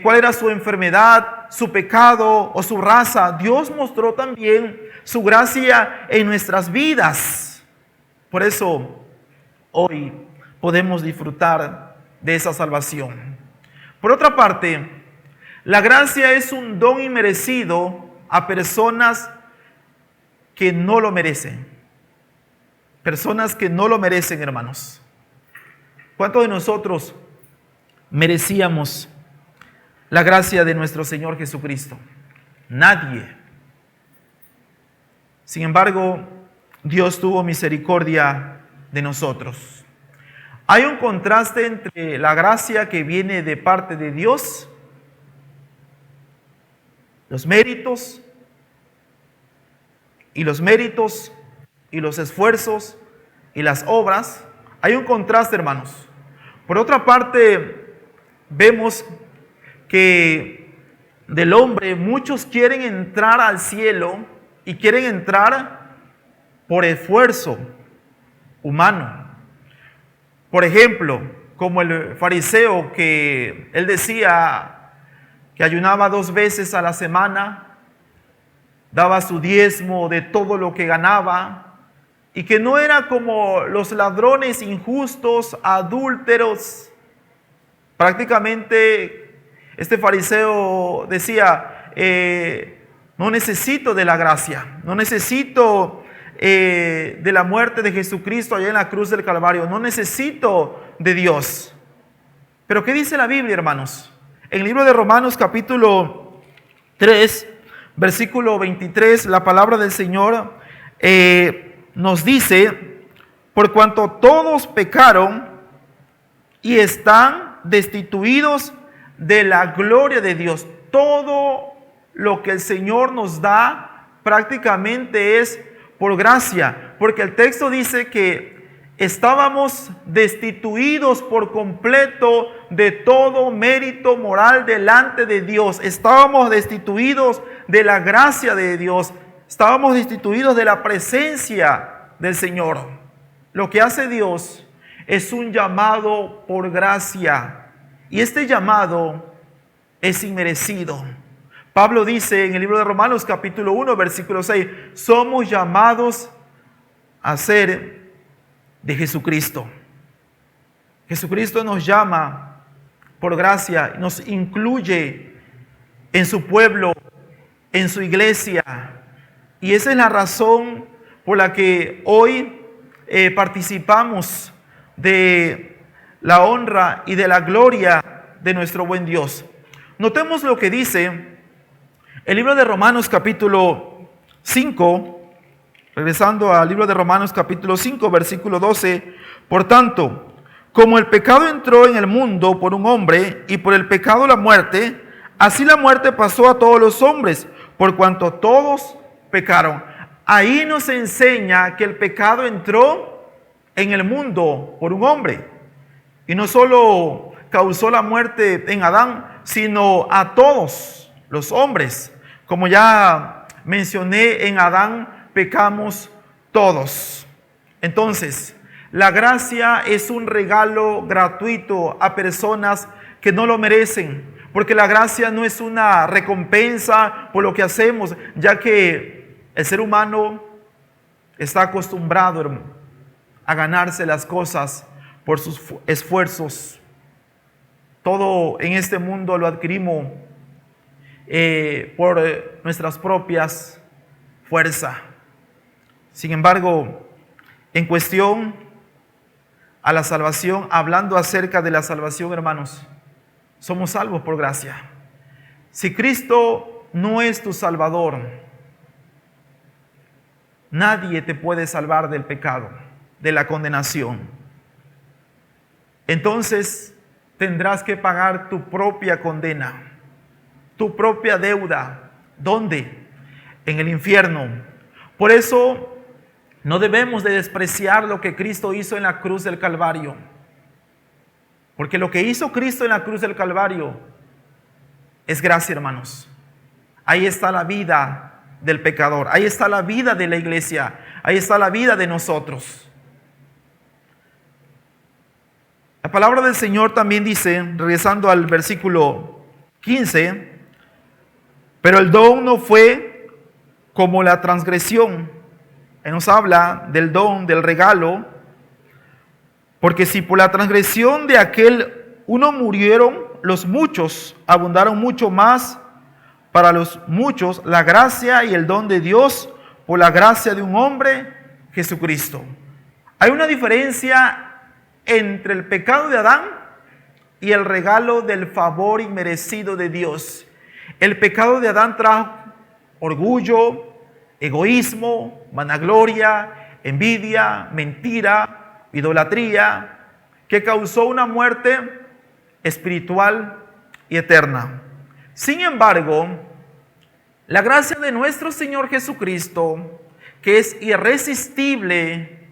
[SPEAKER 7] cuál era su enfermedad, su pecado o su raza, Dios mostró también su gracia en nuestras vidas. Por eso hoy podemos disfrutar de esa salvación. Por otra parte, la gracia es un don inmerecido a personas que no lo merecen. Personas que no lo merecen, hermanos. ¿Cuántos de nosotros merecíamos la gracia de nuestro Señor Jesucristo? Nadie. Sin embargo, Dios tuvo misericordia de nosotros. Hay un contraste entre la gracia que viene de parte de Dios, los méritos y los esfuerzos y las obras. Hay un contraste, hermanos. Por otra parte, vemos que del hombre muchos quieren entrar al cielo y quieren entrar por esfuerzo humano. Por ejemplo, como el fariseo que él decía que ayunaba 2 veces a la semana, daba su diezmo de todo lo que ganaba, y que no era como los ladrones injustos, adúlteros. Prácticamente este fariseo decía, no necesito de la gracia, no necesito de la muerte de Jesucristo allá en la cruz del Calvario, no necesito de Dios. Pero ¿qué dice la Biblia, hermanos? En el libro de Romanos capítulo 3, versículo 23, la palabra del Señor nos dice, por cuanto todos pecaron y están destituidos de la gloria de Dios. Todo lo que el Señor nos da prácticamente es por gracia, porque el texto dice que estábamos destituidos por completo de todo mérito moral delante de Dios. Estábamos destituidos de la gracia de Dios. Estábamos destituidos de la presencia del Señor. Lo que hace Dios es un llamado por gracia. Y este llamado es inmerecido. Pablo dice en el libro de Romanos capítulo 1, versículo 6, somos llamados a ser de Jesucristo. Jesucristo nos llama por gracia, nos incluye en su pueblo, en su iglesia. Y esa es la razón por la que hoy participamos de la honra y de la gloria de nuestro buen Dios. Notemos lo que dice el libro de Romanos capítulo 5, regresando al libro de Romanos capítulo 5, versículo 12. Por tanto, como el pecado entró en el mundo por un hombre y por el pecado la muerte, así la muerte pasó a todos los hombres, por cuanto todos pecaron. Ahí nos enseña que el pecado entró en el mundo por un hombre. Y no solo causó la muerte en Adán, sino a todos los hombres. Como ya mencioné, en Adán pecamos todos. Entonces, la gracia es un regalo gratuito a personas que no lo merecen. Porque la gracia no es una recompensa por lo que hacemos, ya que el ser humano está acostumbrado a ganarse las cosas por sus esfuerzos. Todo en este mundo lo adquirimos por nuestras propias fuerzas. Sin embargo, en cuestión a la salvación, hablando acerca de la salvación, hermanos, somos salvos por gracia. Si Cristo no es tu Salvador, nadie te puede salvar del pecado, de la condenación. Entonces tendrás que pagar tu propia condena, tu propia deuda. ¿Dónde? En el infierno. Por eso no debemos de despreciar lo que Cristo hizo en la cruz del Calvario. Porque lo que hizo Cristo en la cruz del Calvario es gracia, hermanos. Ahí está la vida del pecador. Ahí está la vida de la iglesia. Ahí está la vida de nosotros. La palabra del Señor también dice, regresando al versículo 15, pero el don no fue como la transgresión. Él nos habla del don, del regalo, porque si por la transgresión de aquel uno murieron, los muchos abundaron mucho más para los muchos la gracia y el don de Dios por la gracia de un hombre, Jesucristo. Hay una diferencia entre el pecado de Adán y el regalo del favor inmerecido de Dios. El pecado de Adán trajo orgullo, egoísmo, vanagloria, envidia, mentira, idolatría, que causó una muerte espiritual y eterna. Sin embargo, la gracia de nuestro Señor Jesucristo, que es irresistible,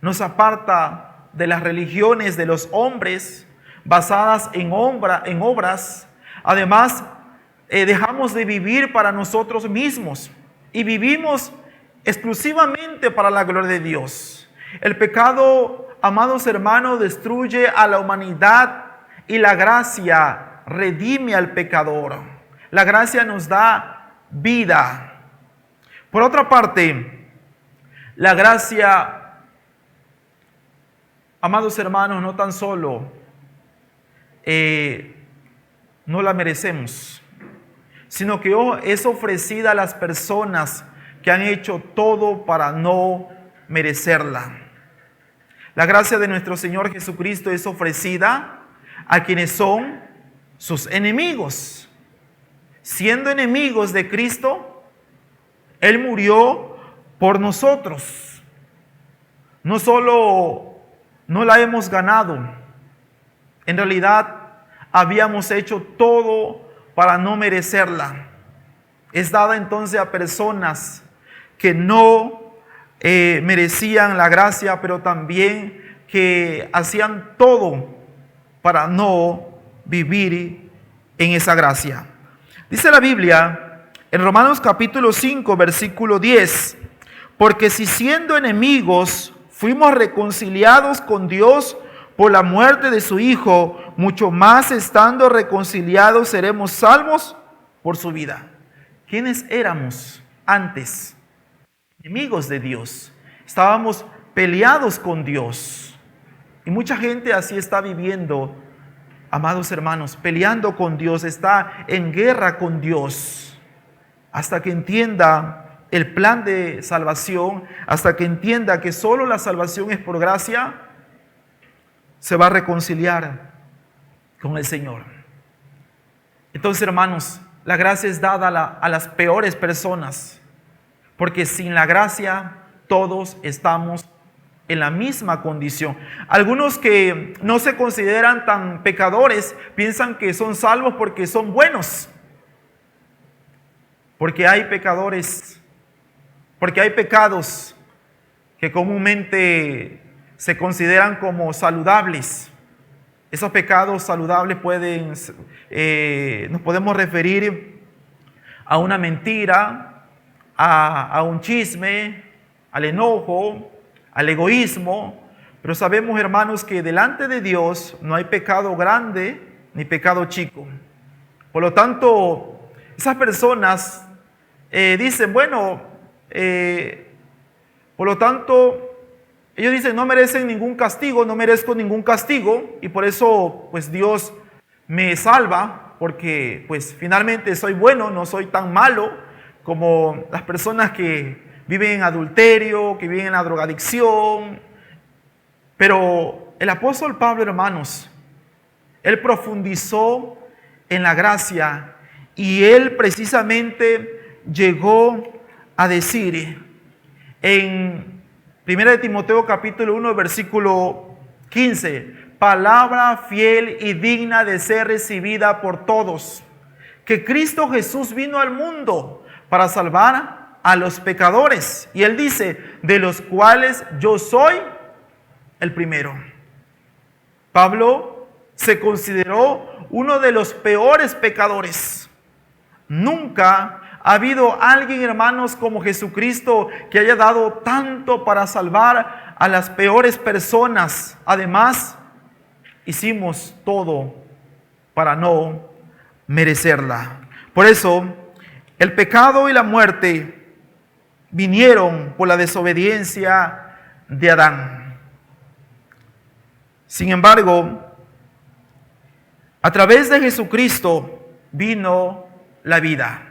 [SPEAKER 7] nos aparta de las religiones de los hombres basadas en obras. Además, dejamos de vivir para nosotros mismos y vivimos exclusivamente para la gloria de Dios. El pecado, amados hermanos, destruye a la humanidad y la gracia redime al pecador. La gracia nos da vida. Por otra parte, la gracia, amados hermanos, no tan solo no la merecemos, sino que es ofrecida a las personas que han hecho todo para no merecerla. La gracia de nuestro Señor Jesucristo es ofrecida a quienes son sus enemigos. Siendo enemigos de Cristo, Él murió por nosotros. No solo no la hemos ganado, en realidad habíamos hecho todo para no merecerla. Es dada entonces a personas que no merecían la gracia, pero también que hacían todo para no vivir en esa gracia. Dice la Biblia en Romanos capítulo 5, versículo 10, porque si siendo enemigos fuimos reconciliados con Dios por la muerte de su Hijo, mucho más estando reconciliados seremos salvos por su vida. ¿Quiénes éramos antes? Enemigos de Dios. Estábamos peleados con Dios. Y mucha gente así está viviendo, amados hermanos, peleando con Dios, está en guerra con Dios, hasta que entienda el plan de salvación, hasta que entienda que solo la salvación es por gracia, se va a reconciliar con el Señor. Entonces, hermanos, la gracia es dada a las peores personas, porque sin la gracia todos estamos en la misma condición. Algunos que no se consideran tan pecadores piensan que son salvos porque son buenos, porque hay pecadores, porque hay pecados que comúnmente se consideran como saludables. Esos pecados saludables nos podemos referir a una mentira, a un chisme, al enojo, al egoísmo. Pero sabemos, hermanos, que delante de Dios no hay pecado grande ni pecado chico. Por lo tanto, esas personas dicen, bueno, por lo tanto, ellos dicen, no merecen ningún castigo, no merezco ningún castigo, y por eso, pues Dios me salva. porque pues finalmente soy bueno, no soy tan malo como las personas que viven en adulterio, que viven en la drogadicción. Pero el apóstol Pablo, hermanos, él profundizó en la gracia y él precisamente llegó a decir en 1 Timoteo capítulo 1 versículo 15, palabra fiel y digna de ser recibida por todos, que Cristo Jesús vino al mundo para salvar a los pecadores. Y él dice, de los cuales yo soy el primero. Pablo se consideró uno de los peores pecadores. Nunca ha habido alguien, hermanos, como Jesucristo, que haya dado tanto para salvar a las peores personas. Además, hicimos todo para no merecerla. Por eso, el pecado y la muerte vinieron por la desobediencia de Adán. Sin embargo, a través de Jesucristo vino la vida.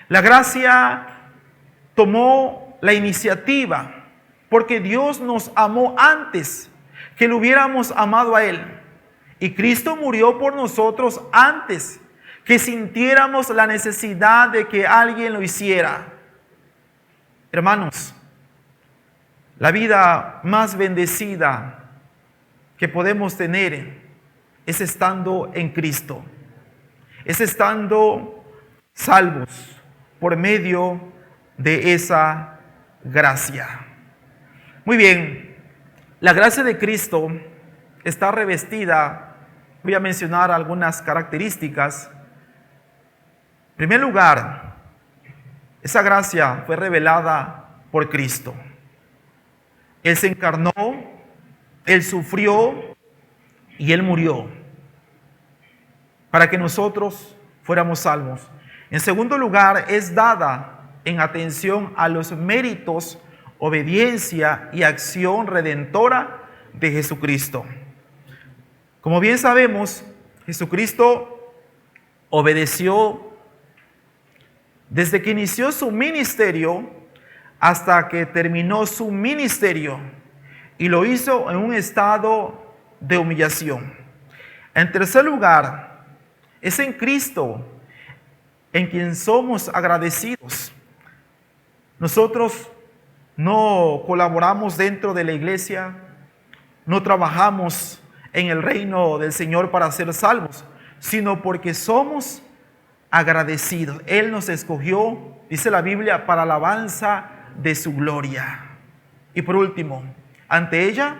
[SPEAKER 7] La gracia tomó la iniciativa porque Dios nos amó antes que lo hubiéramos amado a Él. Y Cristo murió por nosotros antes que sintiéramos la necesidad de que alguien lo hiciera. Hermanos, la vida más bendecida que podemos tener es estando en Cristo, es estando salvos por medio de esa gracia. Muy bien, la gracia de Cristo está revestida, voy a mencionar algunas características. En primer lugar, esa gracia fue revelada por Cristo. Él se encarnó, Él sufrió y Él murió para que nosotros fuéramos salvos. En segundo lugar, es dada en atención a los méritos, obediencia y acción redentora de Jesucristo. Como bien sabemos, Jesucristo obedeció desde que inició su ministerio hasta que terminó su ministerio, y lo hizo en un estado de humillación. En tercer lugar, es en Cristo en quien somos agradecidos. Nosotros no colaboramos dentro de la iglesia, no trabajamos en el reino del Señor para ser salvos, sino porque somos agradecidos. Él nos escogió, dice la Biblia, para alabanza de su gloria. Y por último, ante ella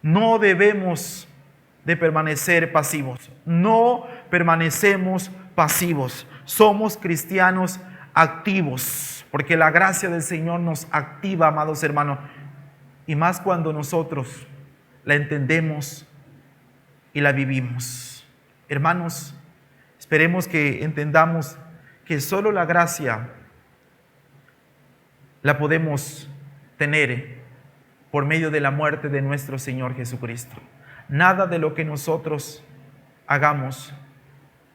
[SPEAKER 7] no debemos de permanecer pasivos. No permanecemos pasivos. Somos cristianos activos, porque la gracia del Señor nos activa, amados hermanos, y más cuando nosotros la entendemos y la vivimos. Hermanos, esperemos que entendamos que solo la gracia la podemos tener por medio de la muerte de nuestro Señor Jesucristo. Nada de lo que nosotros hagamos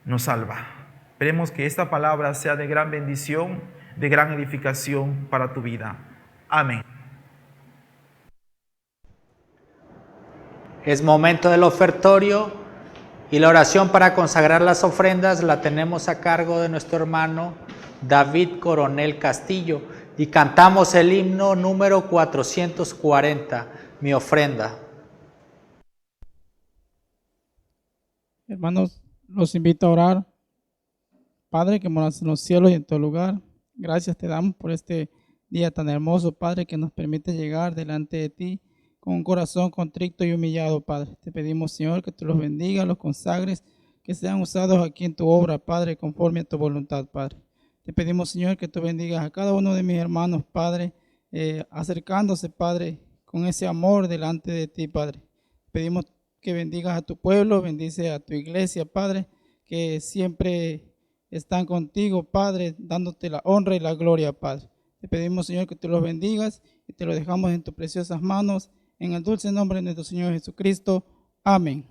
[SPEAKER 7] nos salva. Esperemos que esta palabra sea de gran bendición, de gran edificación para tu vida. Amén.
[SPEAKER 2] Es momento del ofertorio y la oración para consagrar las ofrendas la tenemos a cargo de nuestro hermano David Coronel Castillo y cantamos el himno número 440, Mi ofrenda.
[SPEAKER 8] Hermanos, los invito a orar. Padre que moras en los cielos y en todo lugar, gracias te damos por este día tan hermoso, Padre, que nos permite llegar delante de ti con un corazón contrito y humillado, Padre. Te pedimos, Señor, que tú los bendigas, los consagres, que sean usados aquí en tu obra, Padre, conforme a tu voluntad, Padre. Te pedimos, Señor, que tú bendigas a cada uno de mis hermanos, Padre, acercándose, Padre, con ese amor delante de ti, Padre. Pedimos que bendigas a tu pueblo, bendice a tu iglesia, Padre, que siempre están contigo, Padre, dándote la honra y la gloria, Padre. Te pedimos, Señor, que tú los bendigas y te lo dejamos en tus preciosas manos, en el dulce nombre de nuestro Señor Jesucristo. Amén.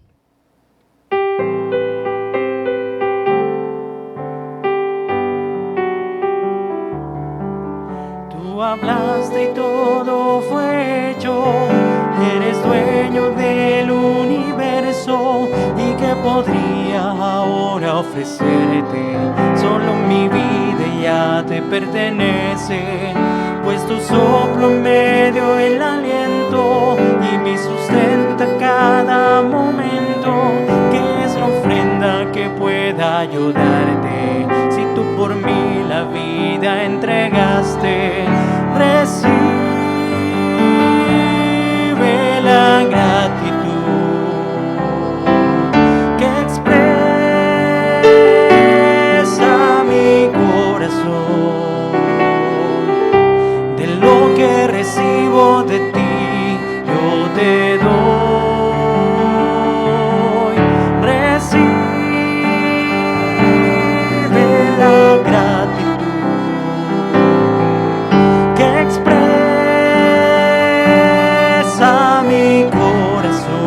[SPEAKER 3] hablaste y todo fue hecho. Eres dueño del universo y que podría ahora ofrecerte. Solo mi vida ya te pertenece, pues tu soplo me dio el aliento y me sustenta cada momento, que es la ofrenda que pueda ayudarte. Si tú por mí la vida entregaste, recibe la gratitud que expresa mi corazón. De lo que recibo de ti, yo te doy. Recibe la gratitud que expresa mi corazón.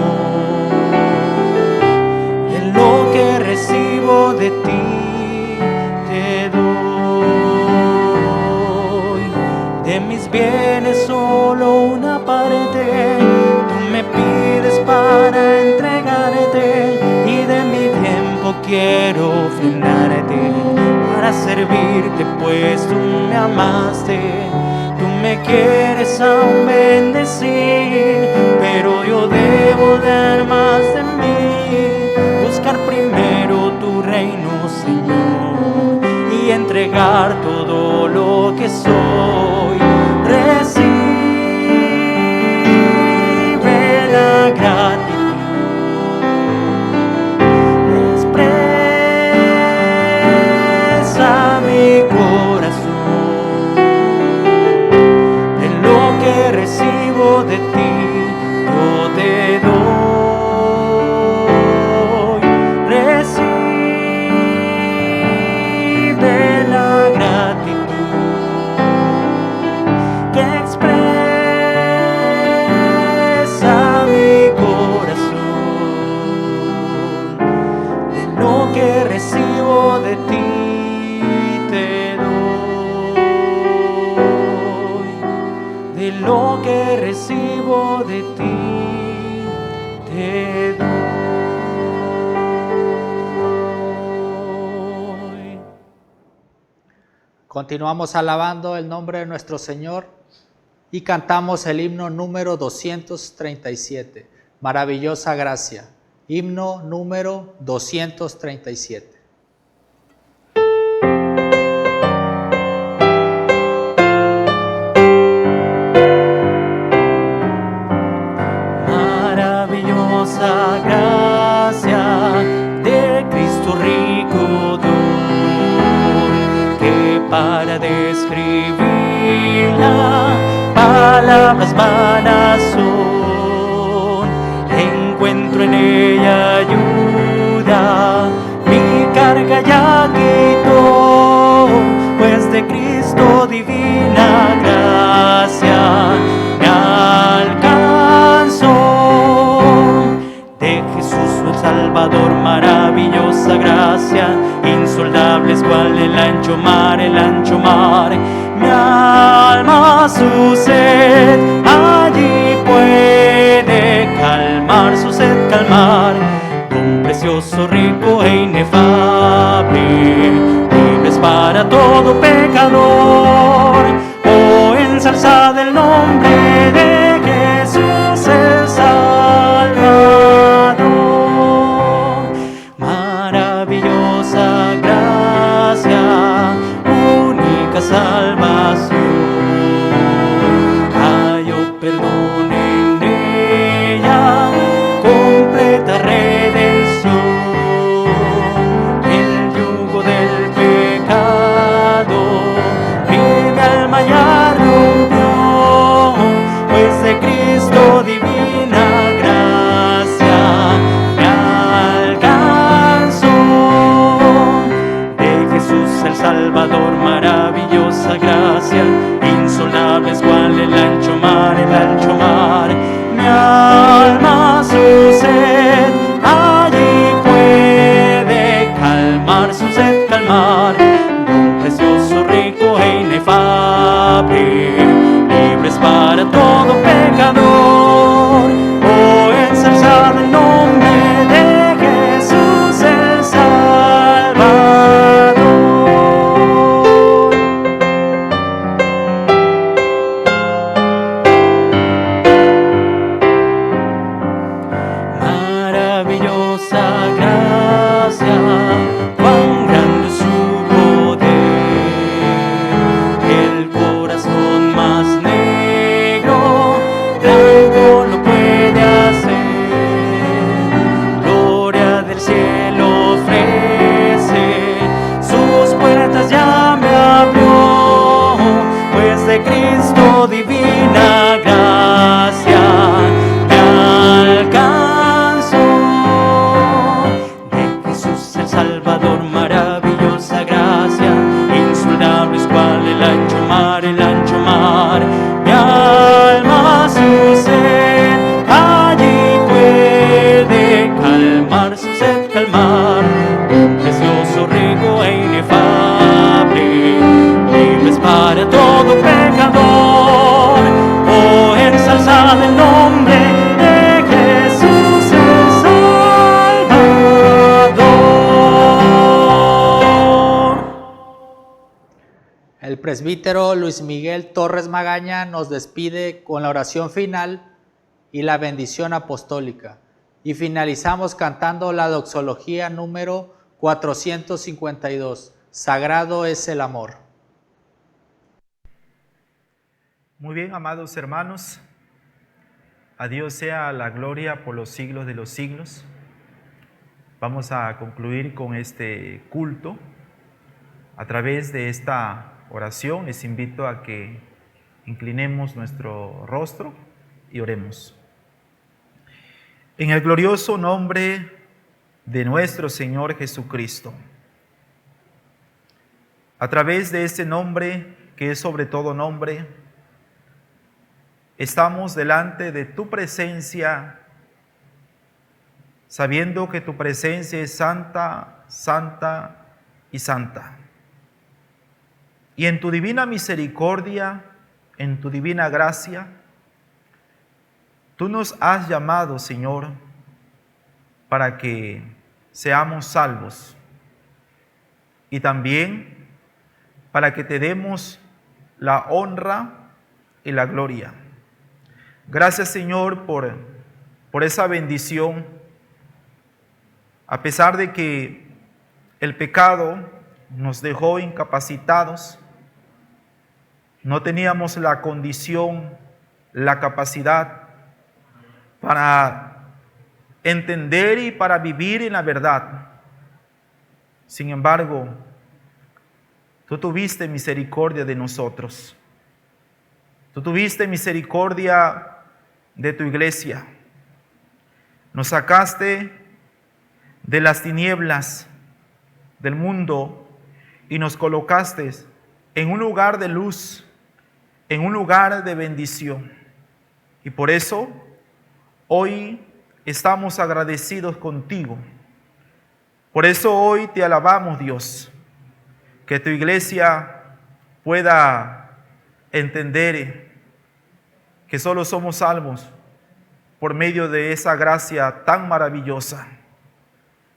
[SPEAKER 3] De lo que recibo de ti, te doy. De mis bienes solo una parte tú me pides para entregarte, y de mi tiempo quiero ofrendarte para servirte, pues tú me amaste. Tú me quieres aún bendecir, pero yo debo dar más de mí, buscar primero tu reino, Señor, y entregar todo lo que soy. Recibe la gratitud, expresa mi corazón. De lo que recibo de ti, yo te doy. Recibe la gratitud que expresa mi corazón. De lo que recibo de ti, te doy. De lo que recibo de ti, te doy.
[SPEAKER 2] Continuamos alabando el nombre de nuestro Señor y cantamos el himno número 237, Maravillosa Gracia. Himno número 237.
[SPEAKER 3] Maravillosa gracia de Cristo rico don, que para describirla palabras vanas son. Encuentro en ella ayuda, mi carga ya quitó, pues de Cristo divina gracia me alcanzó. De Jesús su Salvador, maravillosa gracia, insondables cual el ancho mar, mi alma su sed allí puede calmar, su sed calmar, don precioso, rico e inefable, libres para todo pecador. Oh, ensalzad el nombre de Jesús el Salvador. Maravillosa gracia, única salvación, hallo perdón en ella, completa redención. El yugo del pecado mi alma ya rompió, para todo pecador. Oh, ensalzad el nombre de Jesús el Salvador. Maravillosa gracia, cuán grande es su poder. El corazón más negro, blanco lo puede hacer. Gloria del cielo ofrece, sus puertas ya me abrió, pues de Cristo divina gracia me alcanzó. De Jesús el Salvador, maravillosa gracia, insondable es cual el ancho mar, el ancho mar. Mi alma su sed allí puede calmar, su sed calmar. Un precioso rico e inefable, libres para todo pecador. Oh, ensalzad el nombre de Jesús el Salvador.
[SPEAKER 2] El presbítero Luis Miguel Torres Magaña nos despide con la oración final y la bendición apostólica. Y finalizamos cantando la doxología número 452. Sagrado es el amor.
[SPEAKER 7] Muy bien, amados hermanos, a Dios sea la gloria por los siglos de los siglos. Vamos a concluir con este culto. A través de esta oración les invito a que inclinemos nuestro rostro y oremos. En el glorioso nombre de nuestro Señor Jesucristo, a través de ese nombre que es sobre todo nombre, estamos delante de tu presencia, sabiendo que tu presencia es santa, santa y santa. Y en tu divina misericordia, en tu divina gracia, tú nos has llamado, Señor, para que seamos salvos y también para que te demos la honra y la gloria. Gracias, Señor, por esa bendición. A pesar de que el pecado nos dejó incapacitados, no teníamos la condición, la capacidad para entender y para vivir en la verdad. Sin embargo, tú tuviste misericordia de nosotros. Tú tuviste misericordia de tu iglesia. Nos sacaste de las tinieblas del mundo y nos colocaste en un lugar de luz, en un lugar de bendición. Y por eso hoy estamos agradecidos contigo. Por eso hoy te alabamos, Dios. Que tu iglesia pueda entender que solo somos salvos por medio de esa gracia tan maravillosa.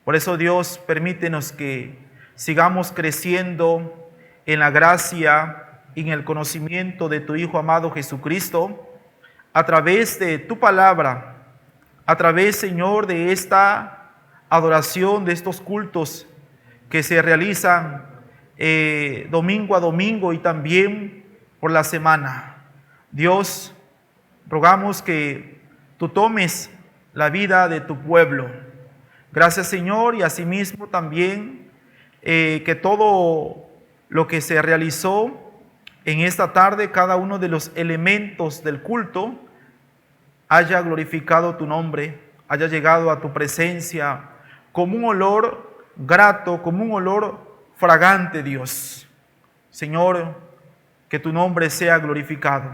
[SPEAKER 7] Por eso, Dios, permítenos que sigamos creciendo en la gracia y en el conocimiento de tu Hijo amado Jesucristo, a través de tu palabra, a través, Señor, de esta adoración, de estos cultos que se realizan domingo a domingo y también por la semana. Dios, rogamos que tú tomes la vida de tu pueblo. Gracias, Señor, y asimismo también que todo lo que se realizó en esta tarde, cada uno de los elementos del culto, haya glorificado tu nombre, haya llegado a tu presencia como un olor grato, como un olor fragante, Dios. Señor, que tu nombre sea glorificado.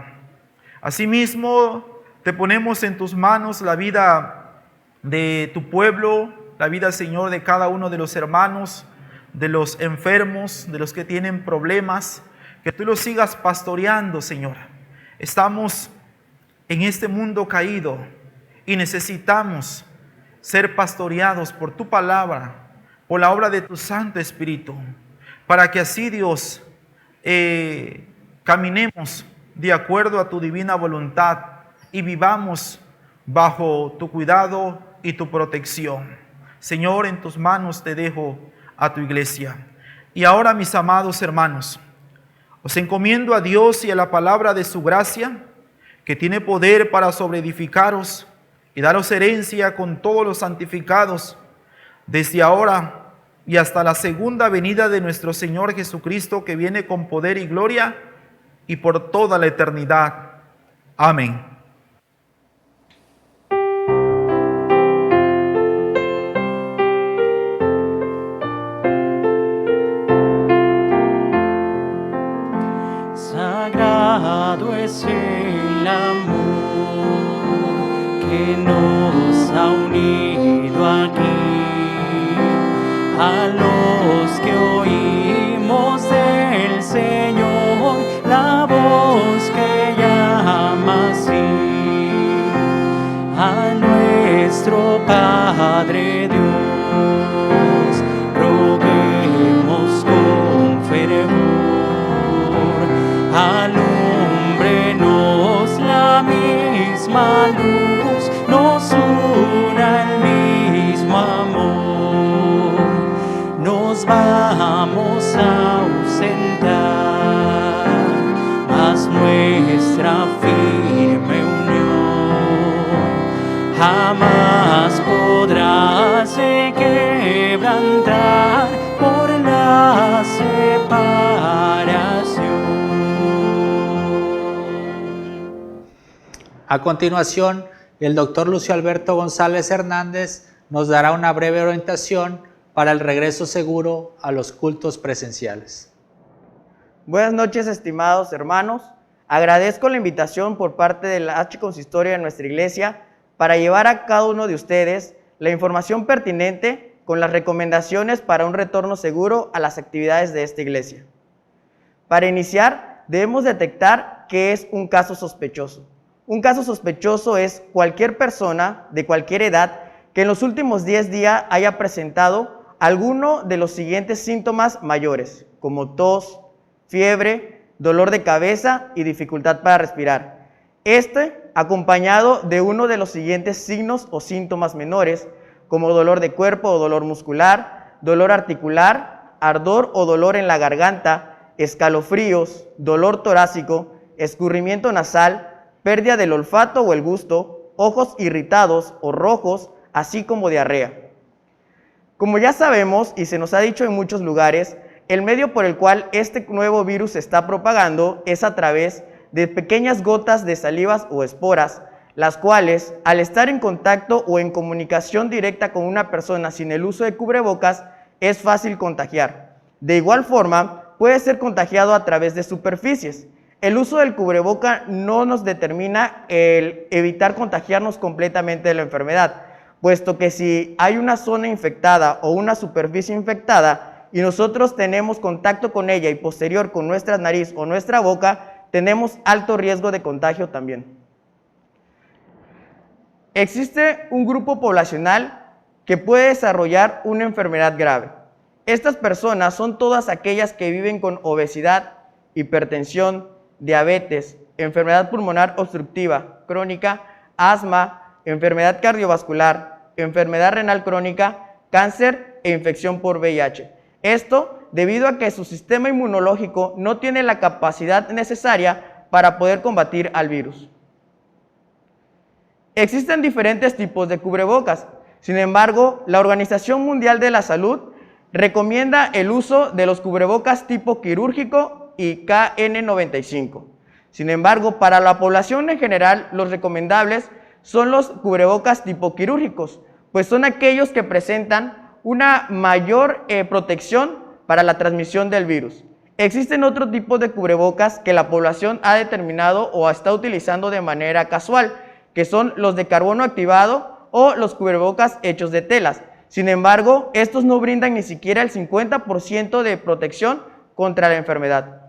[SPEAKER 7] Asimismo, te ponemos en tus manos la vida de tu pueblo, la vida, Señor, de cada uno de los hermanos, de los enfermos, de los que tienen problemas, que tú los sigas pastoreando, Señor. Estamos en este mundo caído y necesitamos ser pastoreados por tu palabra, por la obra de tu Santo Espíritu, para que así, Dios, caminemos de acuerdo a tu divina voluntad y vivamos bajo tu cuidado y tu protección. Señor, en tus manos te dejo a tu iglesia. Y ahora, mis amados hermanos, os encomiendo a Dios y a la palabra de su gracia, que tiene poder para sobreedificaros y daros herencia con todos los santificados, desde ahora y hasta la segunda venida de nuestro Señor Jesucristo, que viene con poder y gloria y por toda la eternidad. Amén.
[SPEAKER 3] Sagrado es el amor que nos ha unido aquí, a los que oímos del Señor la voz que llama así, a nuestro Padre Dios, roguemos con fervor, alúmbrenos la misma luz, nos una el mismo amor, nos vamos a ausentar, mas nuestra firme unión jamás podrá se quebrantar por la separación.
[SPEAKER 2] A continuación, el doctor Lucio Alberto González Hernández nos dará una breve orientación para el regreso seguro a los cultos presenciales.
[SPEAKER 9] Buenas noches, estimados hermanos. Agradezco la invitación por parte de la Archiconsistorio de nuestra iglesia para llevar a cada uno de ustedes la información pertinente con las recomendaciones para un retorno seguro a las actividades de esta iglesia. Para iniciar, debemos detectar qué es un caso sospechoso. Un caso sospechoso es cualquier persona de cualquier edad que en los últimos 10 días haya presentado alguno de los siguientes síntomas mayores, como tos, fiebre, dolor de cabeza y dificultad para respirar. Acompañado de uno de los siguientes signos o síntomas menores, como dolor de cuerpo o dolor muscular, dolor articular, ardor o dolor en la garganta, escalofríos, dolor torácico, escurrimiento nasal, pérdida del olfato o el gusto, ojos irritados o rojos, así como diarrea. Como ya sabemos y se nos ha dicho en muchos lugares, el medio por el cual este nuevo virus se está propagando es a través de pequeñas gotas de salivas o esporas, las cuales, al estar en contacto o en comunicación directa con una persona sin el uso de cubrebocas, es fácil contagiar. De igual forma, puede ser contagiado a través de superficies. El uso del cubreboca no nos determina el evitar contagiarnos completamente de la enfermedad, puesto que si hay una zona infectada o una superficie infectada y nosotros tenemos contacto con ella y posterior con nuestra nariz o nuestra boca, tenemos alto riesgo de contagio también. Existe un grupo poblacional que puede desarrollar una enfermedad grave. Estas personas son todas aquellas que viven con obesidad, hipertensión, diabetes, enfermedad pulmonar obstructiva crónica, asma, enfermedad cardiovascular, enfermedad renal crónica, cáncer e infección por VIH. Esto debido a que su sistema inmunológico no tiene la capacidad necesaria para poder combatir al virus. Existen diferentes tipos de cubrebocas. Sin embargo, la Organización Mundial de la Salud recomienda el uso de los cubrebocas tipo quirúrgico y KN95. Sin embargo, para la población en general, los recomendables son los cubrebocas tipo quirúrgicos, pues son aquellos que presentan una mayor protección para la transmisión del virus. Existen otros tipos de cubrebocas que la población ha determinado o está utilizando de manera casual, que son los de carbono activado o los cubrebocas hechos de telas. Sin embargo, estos no brindan ni siquiera el 50% de protección contra la enfermedad.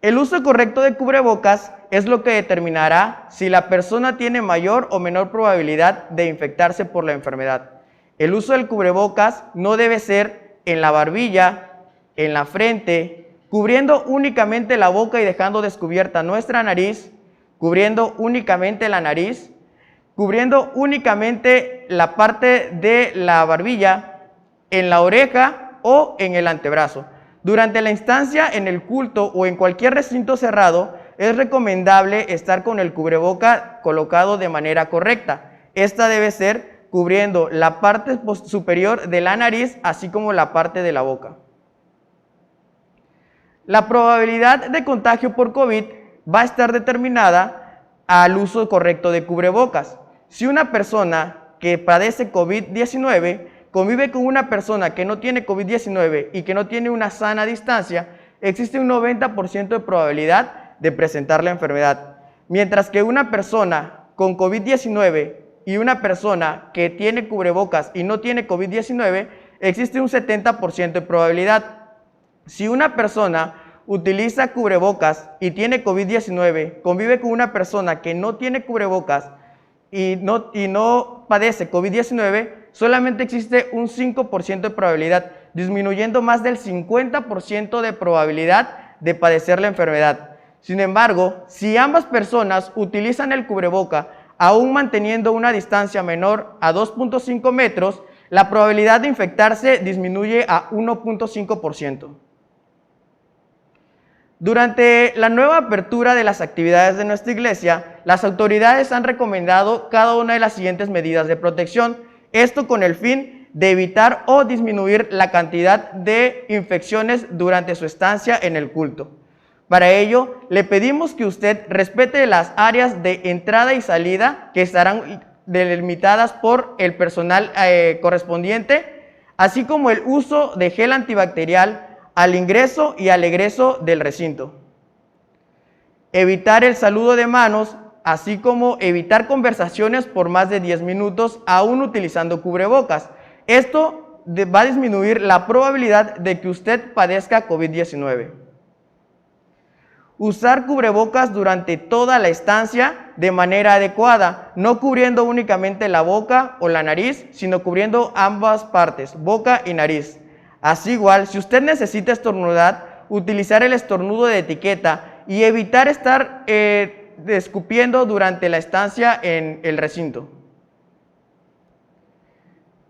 [SPEAKER 9] El uso correcto de cubrebocas es lo que determinará si la persona tiene mayor o menor probabilidad de infectarse por la enfermedad. El uso del cubrebocas no debe ser en la barbilla, en la frente, cubriendo únicamente la boca y dejando descubierta nuestra nariz, cubriendo únicamente la nariz, cubriendo únicamente la parte de la barbilla, en la oreja o en el antebrazo. Durante la instancia en el culto o en cualquier recinto cerrado, es recomendable estar con el cubreboca colocado de manera correcta. Esta debe ser cubriendo la parte superior de la nariz, así como la parte de la boca. La probabilidad de contagio por COVID va a estar determinada al uso correcto de cubrebocas. Si una persona que padece COVID-19 convive con una persona que no tiene COVID-19 y que no tiene una sana distancia, existe un 90% de probabilidad de presentar la enfermedad. Mientras que una persona con COVID-19 y una persona que tiene cubrebocas y no tiene COVID-19, existe un 70% de probabilidad. Si una persona utiliza cubrebocas y tiene COVID-19, convive con una persona que no tiene cubrebocas y no padece COVID-19, solamente existe un 5% de probabilidad, disminuyendo más del 50% de probabilidad de padecer la enfermedad. Sin embargo, si ambas personas utilizan el cubreboca, aún manteniendo una distancia menor a 2.5 metros, la probabilidad de infectarse disminuye a 1.5%. Durante la nueva apertura de las actividades de nuestra iglesia, las autoridades han recomendado cada una de las siguientes medidas de protección, esto con el fin de evitar o disminuir la cantidad de infecciones durante su estancia en el culto. Para ello, le pedimos que usted respete las áreas de entrada y salida que estarán delimitadas por el personal correspondiente, así como el uso de gel antibacterial al ingreso y al egreso del recinto. Evitar el saludo de manos, así como evitar conversaciones por más de 10 minutos, aún utilizando cubrebocas. Esto va a disminuir la probabilidad de que usted padezca COVID-19. Usar cubrebocas durante toda la estancia de manera adecuada, no cubriendo únicamente la boca o la nariz, sino cubriendo ambas partes, boca y nariz. Así igual, si usted necesita estornudar, utilizar el estornudo de etiqueta y evitar estar escupiendo durante la estancia en el recinto.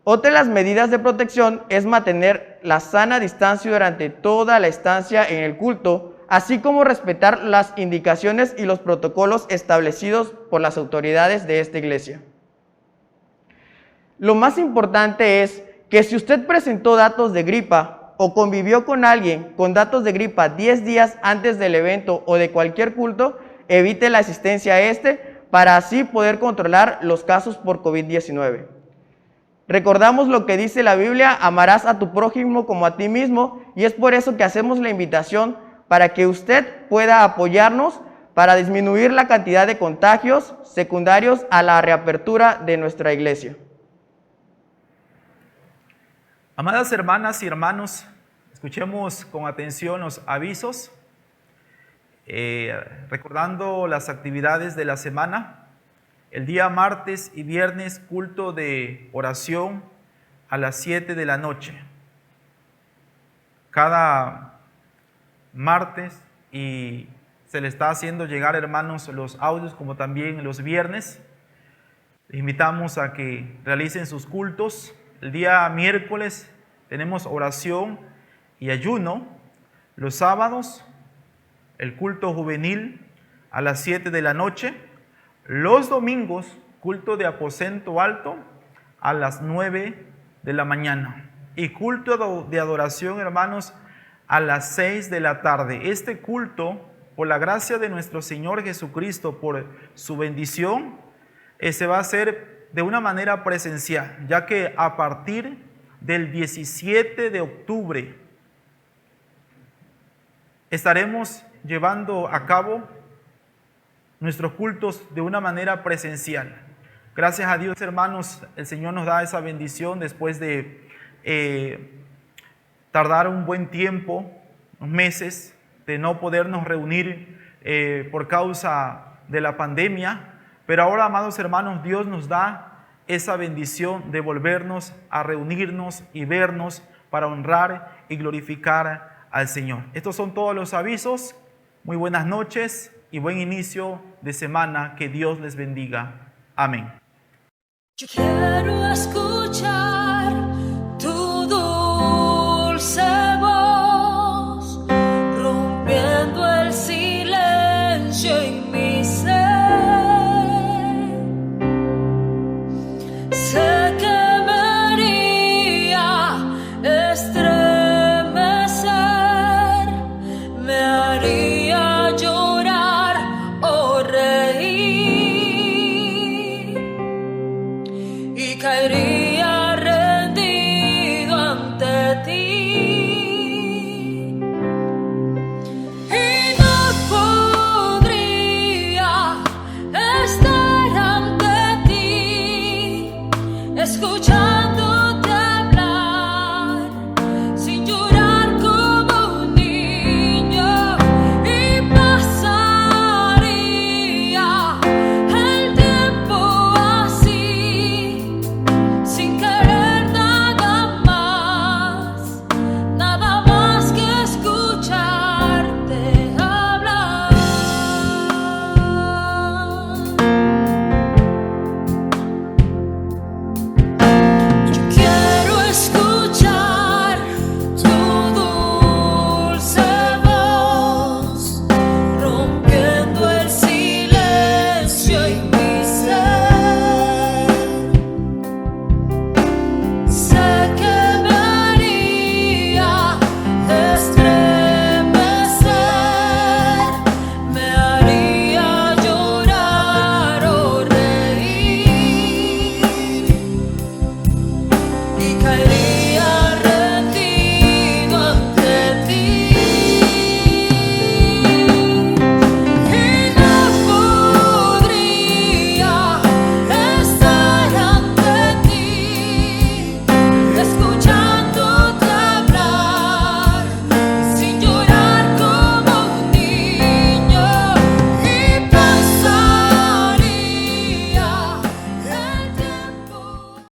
[SPEAKER 9] Otra de las medidas de protección es mantener la sana distancia durante toda la estancia en el culto, así como respetar las indicaciones y los protocolos establecidos por las autoridades de esta iglesia. Lo más importante es que si usted presentó datos de gripa o convivió con alguien con datos de gripa 10 días antes del evento o de cualquier culto, evite la asistencia a para así poder controlar los casos por COVID-19. Recordamos lo que dice la Biblia, amarás a tu prójimo como a ti mismo, y es por eso que hacemos la invitación para que usted pueda apoyarnos para disminuir la cantidad de contagios secundarios a la reapertura de nuestra iglesia.
[SPEAKER 7] Amadas hermanas y hermanos, escuchemos con atención los avisos, recordando las actividades de la semana. El día martes y viernes, culto de oración a las 7 de la noche. Cada martes, y se le está haciendo llegar, hermanos, los audios como también los viernes. Les invitamos a que realicen sus cultos. El día miércoles tenemos oración y ayuno. Los sábados, el culto juvenil a las 7 de la noche. Los domingos, culto de aposento alto a las 9 de la mañana. Y culto de adoración, hermanos, a las 6 de la tarde. Este culto, por la gracia de nuestro Señor Jesucristo, por su bendición, se va a hacer de una manera presencial, ya que a partir del 17 de octubre estaremos llevando a cabo nuestros cultos de una manera presencial. Gracias a Dios, hermanos, el Señor nos da esa bendición después de tardar un buen tiempo, unos meses, de no podernos reunir por causa de la pandemia, pero ahora, amados hermanos, Dios nos da esa bendición de volvernos a reunirnos y vernos para honrar y glorificar al Señor. Estos son todos los avisos. Muy buenas noches y buen inicio de semana. Que Dios les bendiga. Amén.
[SPEAKER 1] Yo quiero escuchar